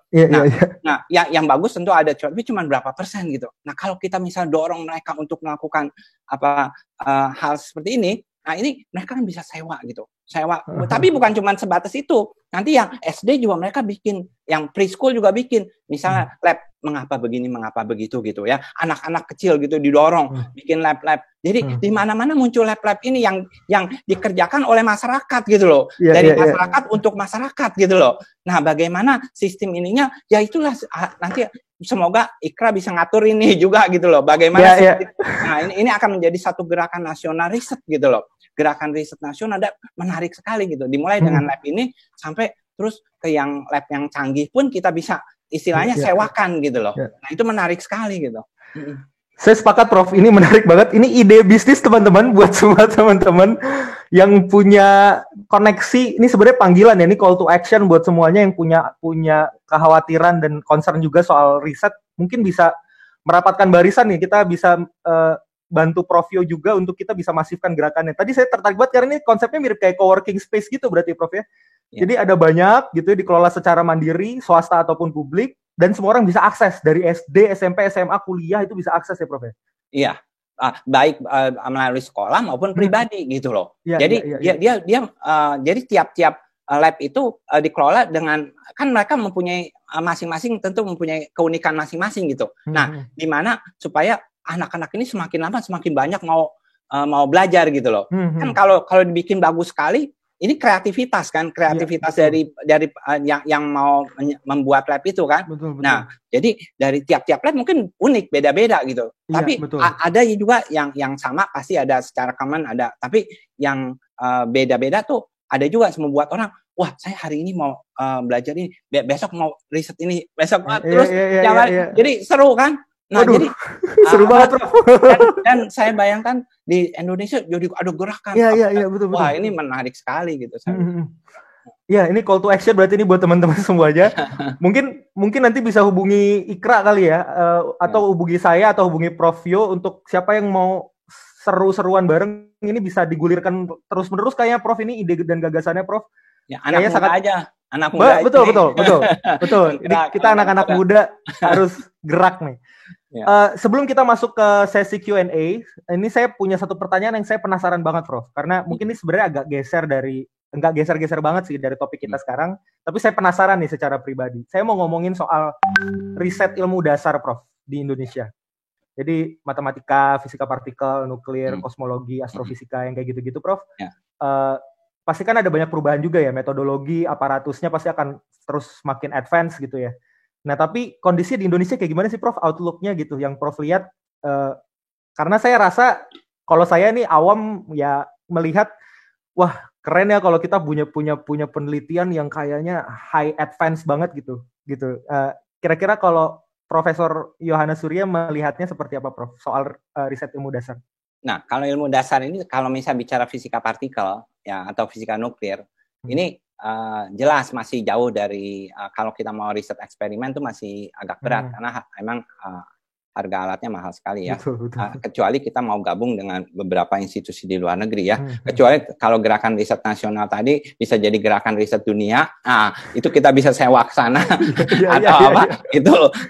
Nah, yang bagus tentu ada, tapi cuma berapa persen gitu. Nah, kalau kita misal dorong mereka untuk melakukan hal seperti ini, nah ini mereka kan bisa sewa gitu, tapi bukan cuma sebatas itu. Nanti yang SD juga mereka bikin, yang preschool juga bikin, misalnya lab mengapa begini, mengapa begitu gitu ya. Anak-anak kecil gitu didorong bikin lab-lab. Jadi di mana-mana muncul lab-lab ini yang dikerjakan oleh masyarakat gitu loh. Dari masyarakat untuk masyarakat gitu loh. Nah, bagaimana sistem ininya? Ya itulah nanti semoga IKRA bisa ngatur ini juga gitu loh. Bagaimana nah ini akan menjadi satu gerakan nasional riset gitu loh. Gerakan riset nasional menarik sekali gitu. Dimulai dengan lab ini sampai terus ke yang lab yang canggih pun kita bisa istilahnya sewakan gitu loh. Nah itu menarik sekali gitu. Saya sepakat Prof, ini menarik banget. Ini ide bisnis teman-teman buat semua teman-teman yang punya koneksi. Ini sebenarnya panggilan ya, ini call to action buat semuanya yang punya kekhawatiran dan concern juga soal riset. Mungkin bisa merapatkan barisan nih, kita bisa bantu Profio juga untuk kita bisa masifkan gerakannya. Tadi saya tertarik banget karena ini konsepnya mirip kayak co-working space gitu berarti Prof ya. Jadi ada banyak gitu dikelola secara mandiri, swasta ataupun publik. Dan semua orang bisa akses dari SD, SMP, SMA, kuliah itu bisa akses ya Prof ya? Iya, baik melalui sekolah maupun pribadi gitu loh. Jadi jadi tiap-tiap lab itu dikelola dengan, kan mereka mempunyai masing-masing tentu mempunyai keunikan masing-masing gitu. Nah, di mana supaya anak-anak ini semakin lama semakin banyak mau belajar gitu loh. Kan kalau dibikin bagus sekali, ini kreativitas kan, dari yang mau membuat lab itu kan. Betul. Nah, jadi dari tiap-tiap lab mungkin unik, beda-beda gitu. Tapi ada juga yang sama, pasti ada secara common ada. Tapi yang beda-beda tuh ada juga membuat orang, wah saya hari ini mau belajar ini, besok mau riset ini, besok terus jadi seru kan. Nah, jadi seru banget, Prof. Dan saya bayangkan di Indonesia jadi ada gerakan. Iya, betul. Wah, ini menarik sekali gitu. Ya, ini call to action berarti ini buat teman-teman semuanya. Mungkin nanti bisa hubungi Ikra kali ya, atau hubungi saya atau hubungi Prof Yo untuk siapa yang mau seru-seruan bareng. Ini bisa digulirkan terus-menerus kayaknya Prof, ini ide dan gagasannya Prof. Ya, anak muda aja. Anak muda. Betul. Ini kita anak-anak muda harus gerak nih. Sebelum kita masuk ke sesi Q&A, ini saya punya satu pertanyaan yang saya penasaran banget, Prof. Karena mungkin ini sebenarnya agak enggak geser banget sih dari topik kita sekarang, tapi saya penasaran nih secara pribadi. Saya mau ngomongin soal riset ilmu dasar, Prof, di Indonesia. Jadi matematika, fisika partikel, nuklir, kosmologi, astrofisika yang kayak gitu-gitu, Prof. Pasti kan ada banyak perubahan juga ya, metodologi, aparatusnya pasti akan terus makin advance gitu ya. Nah, tapi kondisi di Indonesia kayak gimana sih, Prof? Outlook-nya gitu, yang Prof lihat. Karena saya rasa, kalau saya nih awam ya melihat, wah keren ya kalau kita punya penelitian yang kayaknya high advance banget gitu. Kira-kira kalau Profesor Yohanes Surya melihatnya seperti apa, Prof? Soal riset ilmu dasar. Nah, kalau ilmu dasar ini, kalau misalnya bicara fisika partikel ya atau fisika nuklir, ini jelas masih jauh dari kalau kita mau riset eksperimen tuh masih agak berat karena emang harga alatnya mahal sekali ya. Betul. Kecuali kita mau gabung dengan beberapa institusi di luar negeri ya. Kecuali kalau gerakan riset nasional tadi bisa jadi gerakan riset dunia, itu kita bisa sewa ke sana atau apa?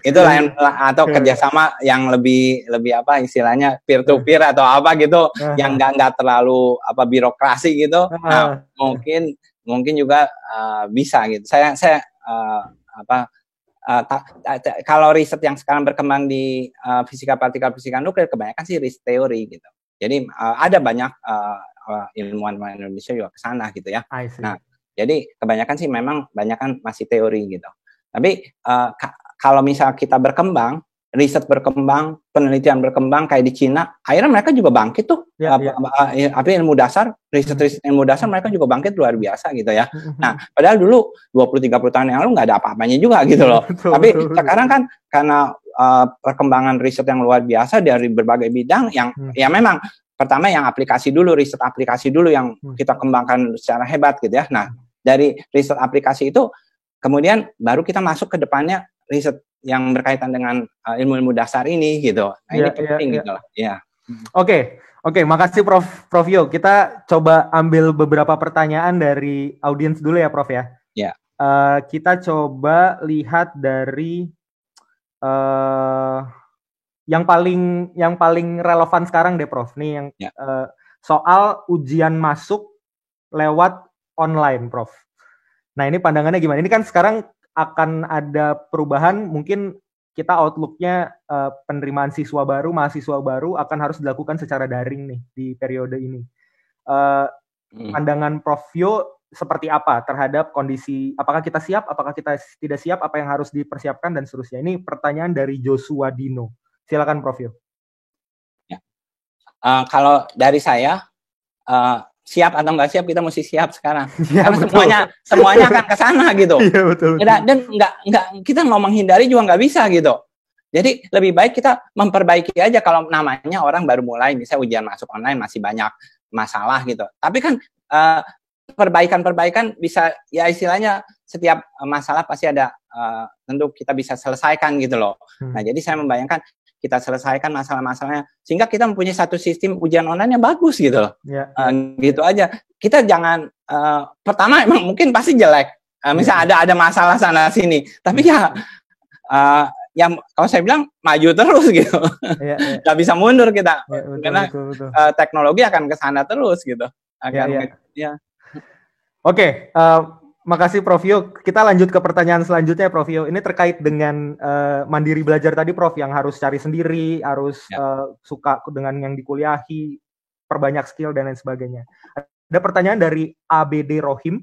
Itu lain, atau kerjasama yang lebih apa istilahnya peer to peer atau apa gitu, yang nggak terlalu birokrasi gitu. Nah, mungkin juga bisa gitu. Saya kalau riset yang sekarang berkembang di fisika partikel, fisika nuklir, kebanyakan sih riset teori gitu. Jadi ada banyak ilmuwan Indonesia juga ke sana gitu ya. Nah, jadi kebanyakan sih memang banyakan masih teori gitu. Tapi kalau misal kita berkembang, riset berkembang, penelitian berkembang kayak di Cina, akhirnya mereka juga bangkit tuh. Ilmu dasar, riset ilmu dasar mereka juga bangkit luar biasa gitu ya. Nah, padahal dulu 20-30 tahun yang lalu nggak ada apa-apanya juga gitu loh. Tapi sekarang kan karena perkembangan riset yang luar biasa dari berbagai bidang yang ya memang pertama yang aplikasi dulu, riset aplikasi dulu yang kita kembangkan secara hebat gitu ya. Nah, dari riset aplikasi itu kemudian baru kita masuk ke depannya riset yang berkaitan dengan ilmu-ilmu dasar ini gitu. Nah, ini penting gitu lah. Ya. Oke, makasih Prof Yo. Kita coba ambil beberapa pertanyaan dari audiens dulu ya, Prof ya. Ya. Kita coba lihat dari yang paling relevan sekarang deh, Prof. Nih yang soal ujian masuk lewat online, Prof. Nah, ini pandangannya gimana? Ini kan sekarang akan ada perubahan, mungkin kita outlook-nya penerimaan mahasiswa baru akan harus dilakukan secara daring nih di periode ini. Pandangan Prof Yo seperti apa terhadap kondisi, apakah kita siap, apakah kita tidak siap, apa yang harus dipersiapkan dan seterusnya. Ini pertanyaan dari Joshua Dino. Silakan Prof Yo. Ya. Kalau dari saya, siap atau nggak siap, kita mesti siap sekarang. Ya, Karena betul. semuanya akan ke sana gitu. Iya, betul. Dan nggak kita mau menghindari juga nggak bisa gitu. Jadi lebih baik kita memperbaiki aja. Kalau namanya orang baru mulai, misalnya ujian masuk online masih banyak masalah gitu. Tapi kan perbaikan bisa, ya istilahnya setiap masalah pasti ada, tentu kita bisa selesaikan gitu loh. Nah, jadi saya membayangkan kita selesaikan masalah-masalahnya sehingga kita mempunyai satu sistem ujian online yang bagus gitu loh. Gitu aja. Kita jangan, pertama emang mungkin pasti jelek. Misalnya ada masalah sana sini, tapi ya yang kalau saya bilang maju terus gitu, nggak bisa mundur kita, karena betul. Teknologi akan ke sana terus gitu. Oke, makasih Prof Yo. Kita lanjut ke pertanyaan selanjutnya, Prof Yo. Ini terkait dengan mandiri belajar tadi, Prof, yang harus cari sendiri, harus suka dengan yang dikuliahi, perbanyak skill dan lain sebagainya. Ada pertanyaan dari ABD Rohim.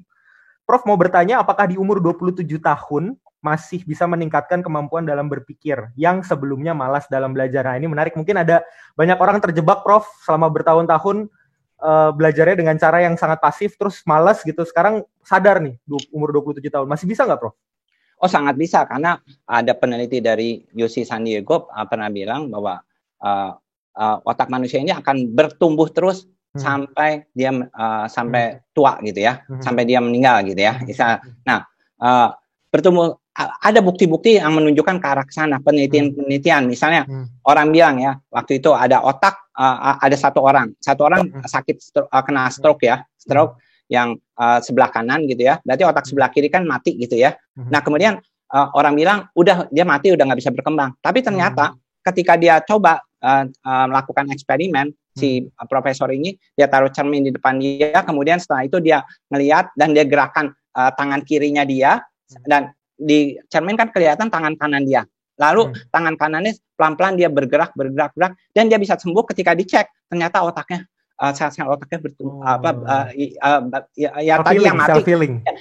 Prof mau bertanya, apakah di umur 27 tahun masih bisa meningkatkan kemampuan dalam berpikir yang sebelumnya malas dalam belajar? Nah, ini menarik. Mungkin ada banyak orang terjebak, Prof, selama bertahun-tahun belajarnya dengan cara yang sangat pasif, terus malas gitu. Sekarang sadar nih, umur 27 tahun. Masih bisa nggak, Prof? Oh, sangat bisa. Karena ada peneliti dari UC San Diego pernah bilang bahwa otak manusia ini akan bertumbuh terus sampai dia sampai tua gitu ya, sampai dia meninggal gitu ya. Nah, bertumbuh, ada bukti-bukti yang menunjukkan ke arah sana, penelitian. Misalnya orang bilang ya, waktu itu ada otak, ada satu orang sakit kena stroke ya, yang sebelah kanan gitu ya, berarti otak sebelah kiri kan mati gitu ya. Nah, kemudian orang bilang udah dia mati, udah nggak bisa berkembang. Tapi ternyata ketika dia coba melakukan eksperimen, si profesor ini dia taruh cermin di depan dia, kemudian setelah itu dia ngelihat dan dia gerakan tangan kirinya dia, dan di cermin kan kelihatan tangan kanan dia. Lalu tangan kanannya pelan-pelan dia bergerak, dan dia bisa sembuh ketika dicek. Ternyata otaknya, sel-sel otaknya tadi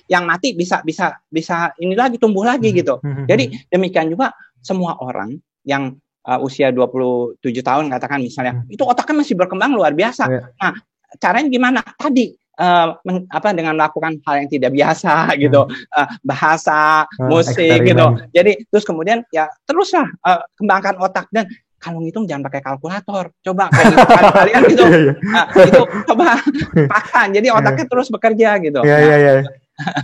yang mati bisa ini lagi, tumbuh lagi gitu. Jadi demikian juga semua orang yang usia 27 tahun katakan misalnya, itu otaknya masih berkembang luar biasa. Nah, caranya gimana? Tadi dengan melakukan hal yang tidak biasa gitu, bahasa, musik gitu. Jadi terus kemudian ya teruslah kembangkan otak, dan kalau ngitung jangan pakai kalkulator, coba kalian gitu, itu coba paksa, jadi otaknya terus bekerja gitu.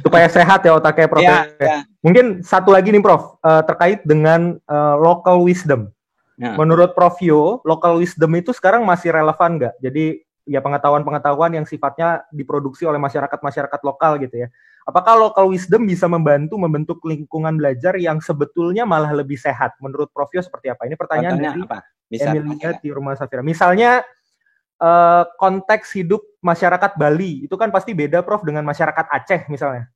Supaya sehat ya otaknya, Prof. Mungkin satu lagi nih, Prof, terkait dengan local wisdom. Menurut Prof Yo, local wisdom itu sekarang masih relevan nggak? Jadi ya pengetahuan-pengetahuan yang sifatnya diproduksi oleh masyarakat lokal gitu ya. Apakah local wisdom bisa membentuk lingkungan belajar yang sebetulnya malah lebih sehat? Menurut Prof Yo seperti apa? Ini pertanyaan dari Emilia di Rumah Safira. Misalnya konteks hidup masyarakat Bali itu kan pasti beda, Prof, dengan masyarakat Aceh misalnya.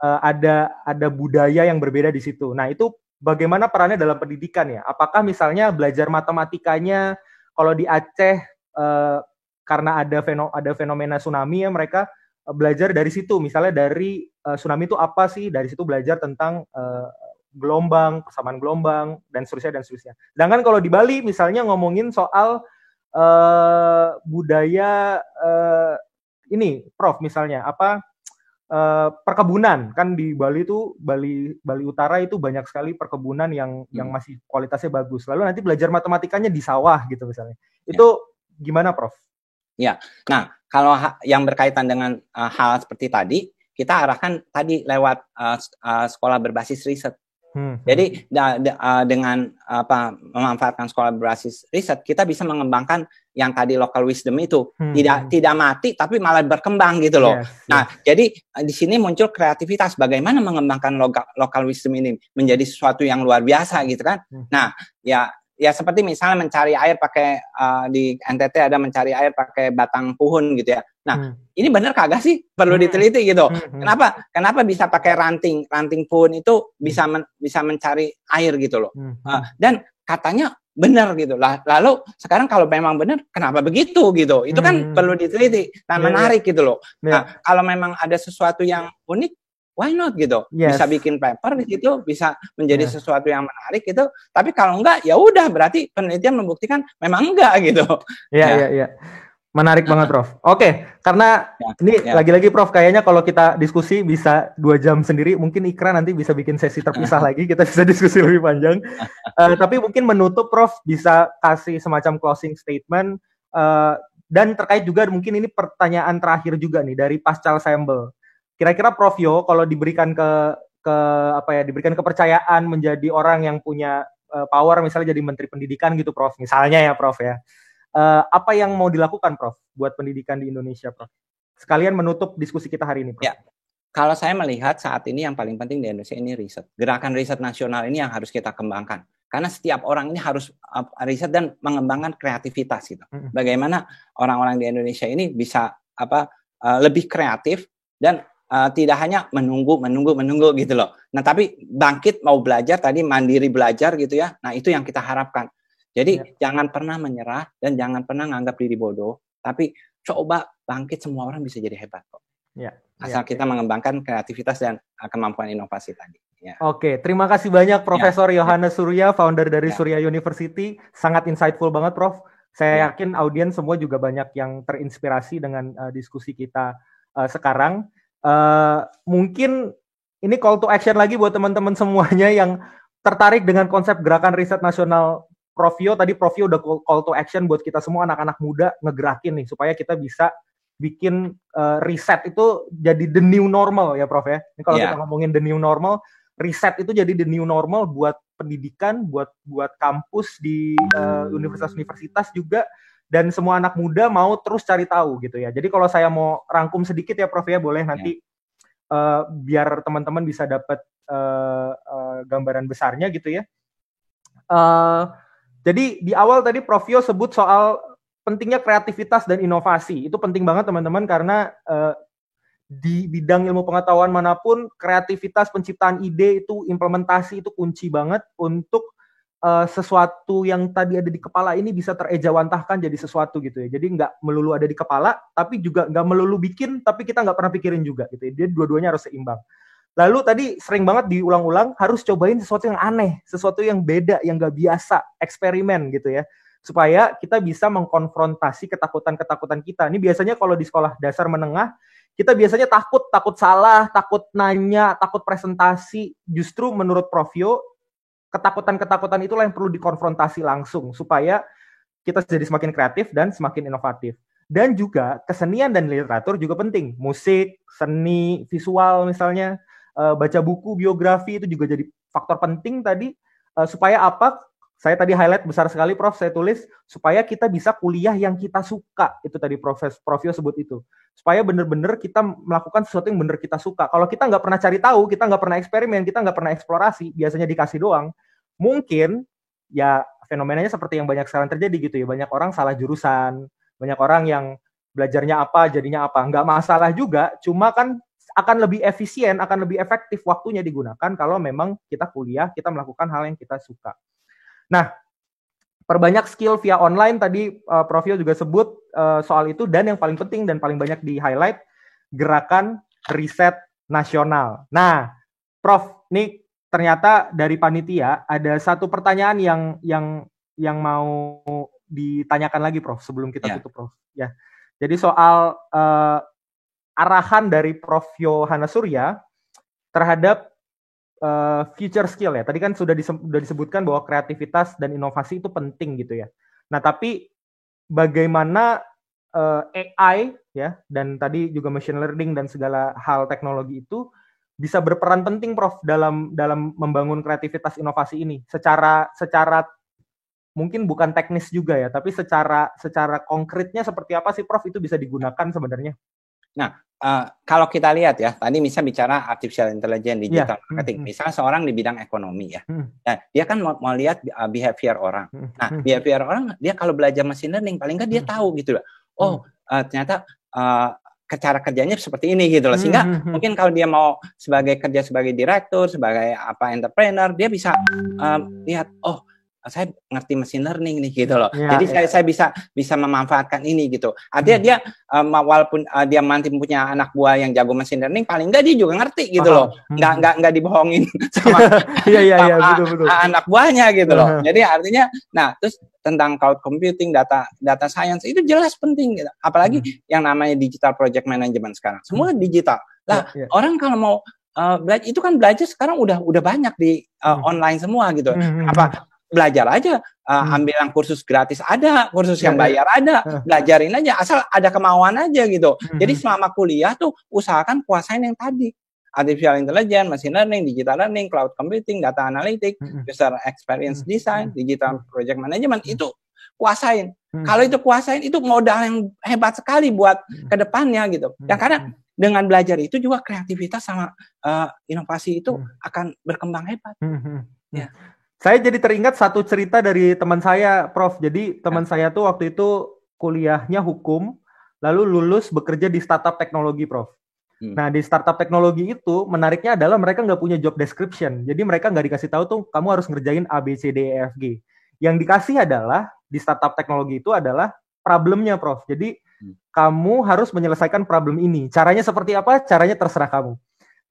Ada budaya yang berbeda di situ. Nah, itu bagaimana perannya dalam pendidikan ya? Apakah misalnya belajar matematikanya kalau di Aceh karena ada fenomena tsunami ya, mereka belajar dari situ, misalnya dari tsunami itu apa sih, dari situ belajar tentang gelombang, persamaan gelombang, dan seterusnya. Sedangkan kalau di Bali misalnya ngomongin soal budaya ini, Prof, misalnya perkebunan, kan di Bali itu Bali Utara itu banyak sekali perkebunan yang masih kualitasnya bagus. Lalu nanti belajar matematikanya di sawah gitu misalnya. Itu gimana, Prof? Ya, nah kalau yang berkaitan dengan hal seperti tadi, kita arahkan tadi lewat sekolah berbasis riset. Jadi dengan memanfaatkan sekolah berbasis riset, kita bisa mengembangkan yang tadi local wisdom itu tidak mati tapi malah berkembang gitu loh. Nah, jadi di sini muncul kreativitas bagaimana mengembangkan local wisdom ini menjadi sesuatu yang luar biasa gitu kan. Nah, ya seperti misalnya mencari air pakai di NTT ada mencari air pakai batang puhun gitu ya. Nah, ini benar kagak sih? Perlu diteliti gitu. Kenapa bisa pakai ranting puhun itu bisa mencari air gitu loh. Dan katanya benar gitu. Lalu sekarang kalau memang benar, kenapa begitu gitu? Itu kan perlu diteliti dan menarik gitu loh. Nah, kalau memang ada sesuatu yang unik, why not gitu? Bisa bikin paper di situ, bisa menjadi sesuatu yang menarik gitu. Tapi kalau enggak, ya udah berarti penelitian membuktikan memang enggak gitu. Iya. Menarik banget, Prof. Oke, karena ini lagi-lagi, Prof, kayaknya kalau kita diskusi bisa 2 jam sendiri. Mungkin Ikra nanti bisa bikin sesi terpisah lagi, kita bisa diskusi lebih panjang. Tapi mungkin menutup, Prof, bisa kasih semacam closing statement. Dan terkait juga mungkin ini pertanyaan terakhir juga nih dari Pascal Sembel. Kira-kira Prof Yo, kalau diberikan diberikan kepercayaan menjadi orang yang punya power, misalnya jadi Menteri Pendidikan gitu, Prof. Misalnya ya, Prof ya. Apa yang mau dilakukan, Prof, buat pendidikan di Indonesia, Prof? Sekalian menutup diskusi kita hari ini, Prof. Ya, kalau saya melihat saat ini yang paling penting di Indonesia ini riset. Gerakan riset nasional ini yang harus kita kembangkan. Karena setiap orang ini harus riset dan mengembangkan kreativitas gitu. Bagaimana orang-orang di Indonesia ini bisa lebih kreatif dan tidak hanya menunggu gitu loh. Nah, tapi bangkit mau belajar tadi, mandiri belajar gitu ya. Nah, itu yang kita harapkan. Jadi jangan pernah menyerah dan jangan pernah nganggap diri bodoh, tapi coba bangkit, semua orang bisa jadi hebat kok. Asal kita mengembangkan kreativitas dan kemampuan inovasi tadi. Oke, terima kasih banyak Profesor Yohanes Surya, founder dari Surya University. Sangat insightful banget, Prof. Saya yakin audiens semua juga banyak yang terinspirasi dengan diskusi kita sekarang. Mungkin ini call to action lagi buat teman-teman semuanya yang tertarik dengan konsep gerakan riset nasional Prof Yo. Tadi Prof Yo udah call to action buat kita semua anak-anak muda ngegerakin nih supaya kita bisa bikin riset itu jadi the new normal ya, Prof ya. Ini kalau kita ngomongin the new normal, riset itu jadi the new normal buat pendidikan, buat kampus di universitas-universitas juga, dan semua anak muda mau terus cari tahu gitu ya. Jadi kalau saya mau rangkum sedikit ya, Prof ya, boleh nanti biar teman-teman bisa dapat gambaran besarnya gitu ya. Jadi di awal tadi Prof Yo sebut soal pentingnya kreativitas dan inovasi. Itu penting banget teman-teman, karena di bidang ilmu pengetahuan manapun, kreativitas, penciptaan ide itu, implementasi itu kunci banget untuk sesuatu yang tadi ada di kepala ini bisa terejawantahkan jadi sesuatu gitu ya. Jadi nggak melulu ada di kepala, tapi juga nggak melulu bikin, tapi kita nggak pernah pikirin juga gitu ya. Jadi dua-duanya harus seimbang. Lalu tadi sering banget diulang-ulang, harus cobain sesuatu yang aneh, sesuatu yang beda, yang nggak biasa, eksperimen gitu ya. Supaya kita bisa mengkonfrontasi ketakutan-ketakutan kita. Ini biasanya kalau di sekolah dasar menengah, kita biasanya takut salah, takut nanya, takut presentasi. Justru menurut Prof Yo, ketakutan-ketakutan itulah yang perlu dikonfrontasi langsung, supaya kita jadi semakin kreatif dan semakin inovatif. Dan juga kesenian dan literatur juga penting. Musik, seni, visual misalnya, baca buku, biografi itu juga jadi faktor penting tadi. Supaya apa? Saya tadi highlight besar sekali, Prof. Saya tulis supaya kita bisa kuliah yang kita suka. Itu tadi Prof Yo sebut itu. Supaya benar-benar kita melakukan sesuatu yang benar kita suka. Kalau kita nggak pernah cari tahu, kita nggak pernah eksperimen, kita nggak pernah eksplorasi, biasanya dikasih doang, mungkin ya fenomenanya seperti yang banyak sekarang terjadi gitu ya. Banyak orang salah jurusan, banyak orang yang belajarnya apa, jadinya apa. Nggak masalah juga, cuma kan akan lebih efisien, akan lebih efektif waktunya digunakan kalau memang kita kuliah, kita melakukan hal yang kita suka. Nah, perbanyak skill via online, tadi Prof Yo juga sebut soal itu, dan yang paling penting dan paling banyak di-highlight, gerakan riset nasional. Nah, Prof, ini ternyata dari panitia ada satu pertanyaan yang mau ditanyakan lagi, Prof, sebelum kita tutup, Prof. Ya. Jadi soal arahan dari Prof Yohanes Surya terhadap future skill ya. Tadi kan sudah disebutkan bahwa kreativitas dan inovasi itu penting gitu ya. Nah, tapi bagaimana AI ya, dan tadi juga machine learning dan segala hal teknologi itu bisa berperan penting, Prof, dalam membangun kreativitas inovasi ini secara mungkin bukan teknis juga ya, tapi secara konkretnya seperti apa sih, Prof, itu bisa digunakan sebenarnya? Nah, kalau kita lihat ya, tadi misalnya bicara artificial intelligence, digital marketing, misalnya seorang di bidang ekonomi ya, nah dia kan mau lihat behavior orang. Nah, behavior orang, dia kalau belajar machine learning, paling nggak dia tahu gitu loh. Oh, ternyata cara kerjanya seperti ini gitu loh. Sehingga mungkin kalau dia mau kerja sebagai direktur, sebagai entrepreneur, dia bisa lihat, oh saya ngerti machine learning nih gitu loh. Jadi saya bisa memanfaatkan ini gitu. Artinya dia walaupun dia nanti punya anak buah yang jago machine learning, paling enggak dia juga ngerti gitu loh. Nggak dibohongin sama betul. anak buahnya gitu loh. Jadi artinya, nah terus tentang cloud computing, data science itu jelas penting gitu. Apalagi yang namanya digital project management sekarang. Semua digital. Lah, orang kalau mau belajar itu kan belajar sekarang udah banyak di online semua gitu. Apa belajar aja, ambil yang kursus gratis ada, kursus yang bayar ada, belajarin aja asal ada kemauan aja gitu. Jadi selama kuliah tuh usahakan kuasain yang tadi. Artificial intelligence, machine learning, digital learning, cloud computing, data analytics, user experience design, digital project management itu kuasain. Kalau itu kuasain itu modal yang hebat sekali buat kedepannya gitu. Dan karena dengan belajar itu juga kreativitas sama inovasi itu akan berkembang hebat. Ya. Saya jadi teringat satu cerita dari teman saya, Prof. Jadi teman saya tuh waktu itu kuliahnya hukum, lalu lulus bekerja di startup teknologi, Prof. Nah, di startup teknologi itu menariknya adalah mereka nggak punya job description. Jadi mereka nggak dikasih tahu tuh kamu harus ngerjain A, B, C, D, E, F, G. Yang dikasih adalah di startup teknologi itu adalah problemnya, Prof. Jadi kamu harus menyelesaikan problem ini. Caranya seperti apa? Caranya terserah kamu.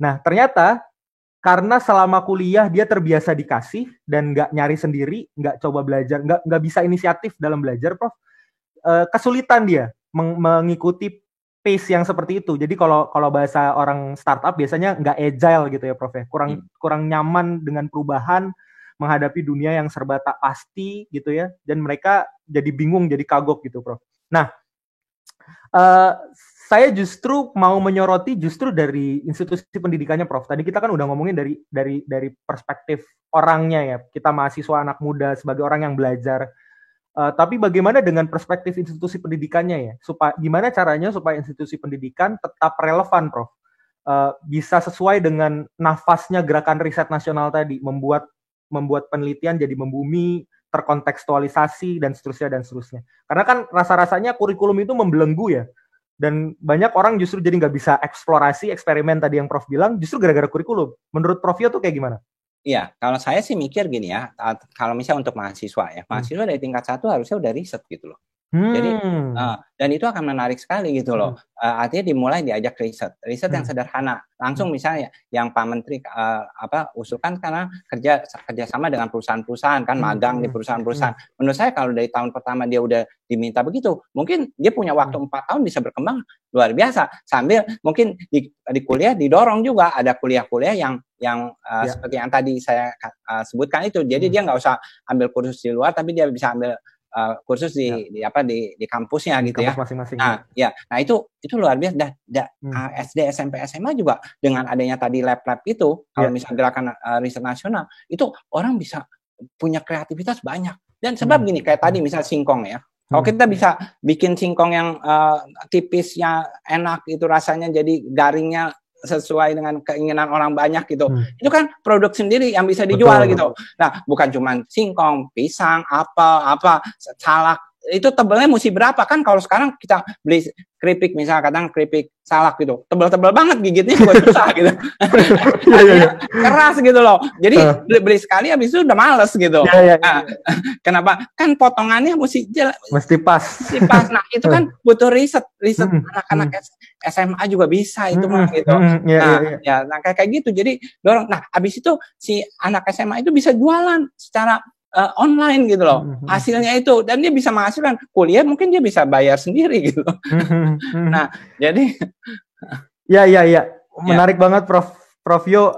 Nah, ternyata karena selama kuliah dia terbiasa dikasih dan nggak nyari sendiri, nggak coba belajar, nggak bisa inisiatif dalam belajar, Prof. Kesulitan dia mengikuti pace yang seperti itu. Jadi kalau bahasa orang startup biasanya nggak agile gitu ya, Prof. Kurang nyaman dengan perubahan, menghadapi dunia yang serba tak pasti gitu ya. Dan mereka jadi bingung, jadi kagok gitu, Prof. Nah, saya justru mau menyoroti justru dari institusi pendidikannya, Prof. Tadi kita kan udah ngomongin dari perspektif orangnya ya. Kita mahasiswa anak muda sebagai orang yang belajar. Tapi bagaimana dengan perspektif institusi pendidikannya ya? Gimana caranya supaya institusi pendidikan tetap relevan, Prof? Bisa sesuai dengan nafasnya gerakan riset nasional tadi, membuat penelitian jadi membumi, terkontekstualisasi dan seterusnya. Karena kan rasa-rasanya kurikulum itu membelenggu ya, dan banyak orang justru jadi nggak bisa eksplorasi, eksperimen tadi yang Prof bilang, justru gara-gara kurikulum. Menurut Prof Yo tuh kayak gimana? Iya, kalau saya sih mikir gini ya, kalau misalnya untuk mahasiswa mahasiswa dari tingkat 1 harusnya udah riset gitu loh. Jadi dan itu akan menarik sekali gitu loh. Artinya dimulai diajak riset yang sederhana. Langsung misalnya yang Pak Menteri usulkan karena kerja sama dengan perusahaan-perusahaan kan, magang di perusahaan-perusahaan. Menurut saya kalau dari tahun pertama dia udah diminta begitu, mungkin dia punya waktu 4 tahun bisa berkembang luar biasa. Sambil mungkin di kuliah didorong juga ada kuliah-kuliah yang seperti yang tadi saya sebutkan itu. Jadi dia nggak usah ambil kursus di luar, tapi dia bisa ambil kursus di kampusnya gitu ya. Masing-masing. Nah itu luar biasa. SD, SMP, SMA juga dengan adanya tadi lab-lab itu, kalau misalnya gerakan riset nasional, itu orang bisa punya kreativitas banyak. Dan sebab gini, kayak tadi misal singkong ya. Kalau kita bisa bikin singkong yang tipisnya enak, itu rasanya jadi garingnya sesuai dengan keinginan orang banyak gitu. Itu kan produk sendiri yang bisa dijual. Betul. Gitu. Nah, bukan cuma singkong, pisang, apa, salak. Itu tebelnya mesti berapa kan? Kalau sekarang kita beli keripik, misalnya kadang keripik salak gitu, tebel-tebel banget gigitnya buat susah gitu. Keras gitu loh. Jadi beli sekali habis itu udah males gitu. Kenapa? Kan potongannya mesti pas. Nah, itu kan butuh riset anak-anak SMA juga bisa itu mah gitu. Nah kayak gitu. Jadi dorong. Nah, habis itu si anak SMA itu bisa jualan secara online gitu loh, hasilnya itu, dan dia bisa menghasilkan kuliah, mungkin dia bisa bayar sendiri gitu. Nah, jadi menarik banget Prof Yo.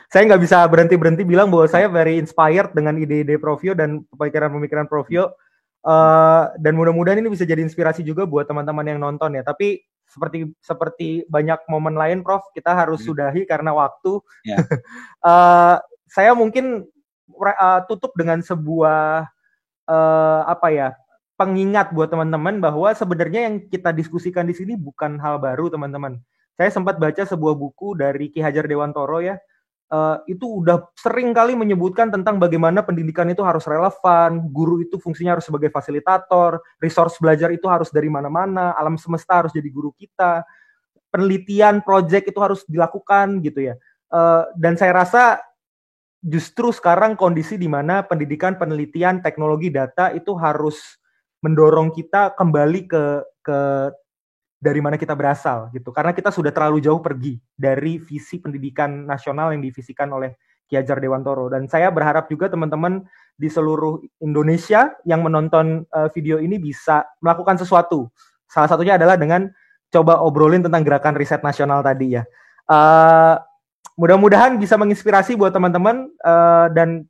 Saya nggak bisa berhenti bilang bahwa saya very inspired dengan ide-ide Prof Yo dan pemikiran Prof Yo, dan mudah-mudahan ini bisa jadi inspirasi juga buat teman-teman yang nonton ya. Tapi seperti banyak momen lain, Prof, kita harus sudahi karena waktu. Saya mungkin tutup dengan sebuah pengingat buat teman-teman bahwa sebenarnya yang kita diskusikan di sini bukan hal baru, teman-teman. Saya sempat baca sebuah buku dari Ki Hajar Dewantoro ya. Itu udah sering kali menyebutkan tentang bagaimana pendidikan itu harus relevan, guru itu fungsinya harus sebagai fasilitator, resource belajar itu harus dari mana-mana, alam semesta harus jadi guru kita, penelitian, project itu harus dilakukan gitu ya. Dan saya rasa justru sekarang kondisi di mana pendidikan, penelitian, teknologi data itu harus mendorong kita kembali ke dari mana kita berasal gitu. Karena kita sudah terlalu jauh pergi dari visi pendidikan nasional yang divisikan oleh Ki Hajar Dewantoro. Dan saya berharap juga teman-teman di seluruh Indonesia yang menonton video ini bisa melakukan sesuatu. Salah satunya adalah dengan coba obrolin tentang gerakan riset nasional tadi ya. Mudah-mudahan bisa menginspirasi buat teman-teman dan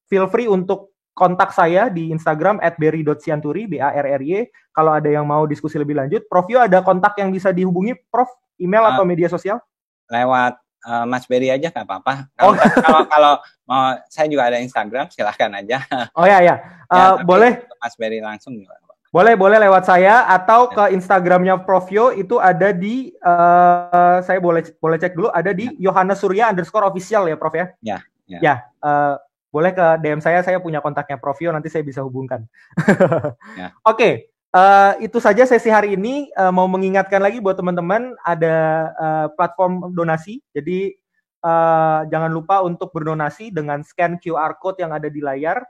feel free untuk kontak saya di Instagram @berry.sianturi, BARRY. Kalau ada yang mau diskusi lebih lanjut, Prof Yo ada kontak yang bisa dihubungi, Prof? Email atau media sosial? Lewat Mas Berry aja nggak apa-apa. Kalau mau, saya juga ada Instagram, silahkan aja. Oh ya. Boleh. Mas Berry langsung juga. Boleh lewat saya atau ke Instagramnya Prof Yo itu ada di saya boleh cek dulu, ada di Yohanes_Surya_official ya Prof ya. Ya. Boleh ke DM saya punya kontaknya Prof Yo, nanti saya bisa hubungkan. Ya. Oke, itu saja sesi hari ini. Mau mengingatkan lagi buat teman-teman ada platform donasi, jadi jangan lupa untuk berdonasi dengan scan QR code yang ada di layar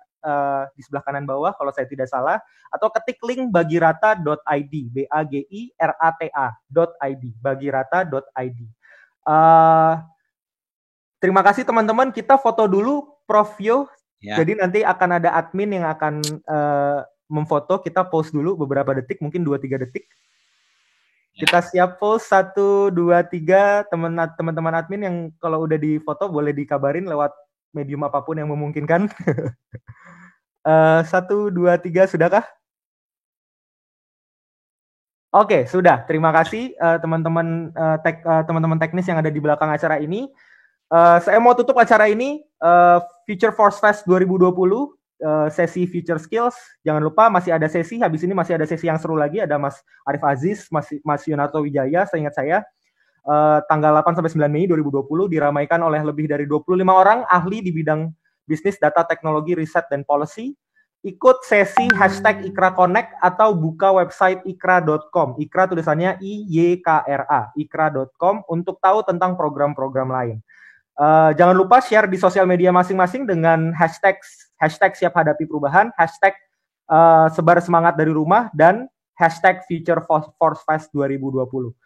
di sebelah kanan bawah kalau saya tidak salah, atau ketik link bagirata.id, bagirata.id, bagirata.id. Terima kasih teman-teman, kita foto dulu Prof Yo. Ya. Jadi nanti akan ada admin yang akan memfoto, kita post dulu beberapa detik, mungkin 2-3 detik. Ya. Kita siap post 1, 2, 3, teman-teman admin yang kalau udah difoto boleh dikabarin lewat medium apapun yang memungkinkan. 1, 2, 3, sudahkah? Oke, sudah. Terima kasih teman-teman teman-teman teknis yang ada di belakang acara ini. Saya mau tutup acara ini, Future Force Fest 2020, sesi Future Skills. Jangan lupa masih ada sesi, habis ini masih ada sesi yang seru lagi, ada Mas Arif Aziz, Mas Yunarto Wijaya, seingat saya, tanggal 8-9 Mei 2020, diramaikan oleh lebih dari 25 orang ahli di bidang bisnis, data, teknologi, riset, dan policy. Ikut sesi #IkraConnect atau buka website ikra.com. Ikra tulisannya IYKRA, ikra.com untuk tahu tentang program-program lain. Jangan lupa share di sosial media masing-masing dengan hashtag siap hadapi perubahan, hashtag sebar semangat dari rumah, dan hashtag Future Force Fest 2020.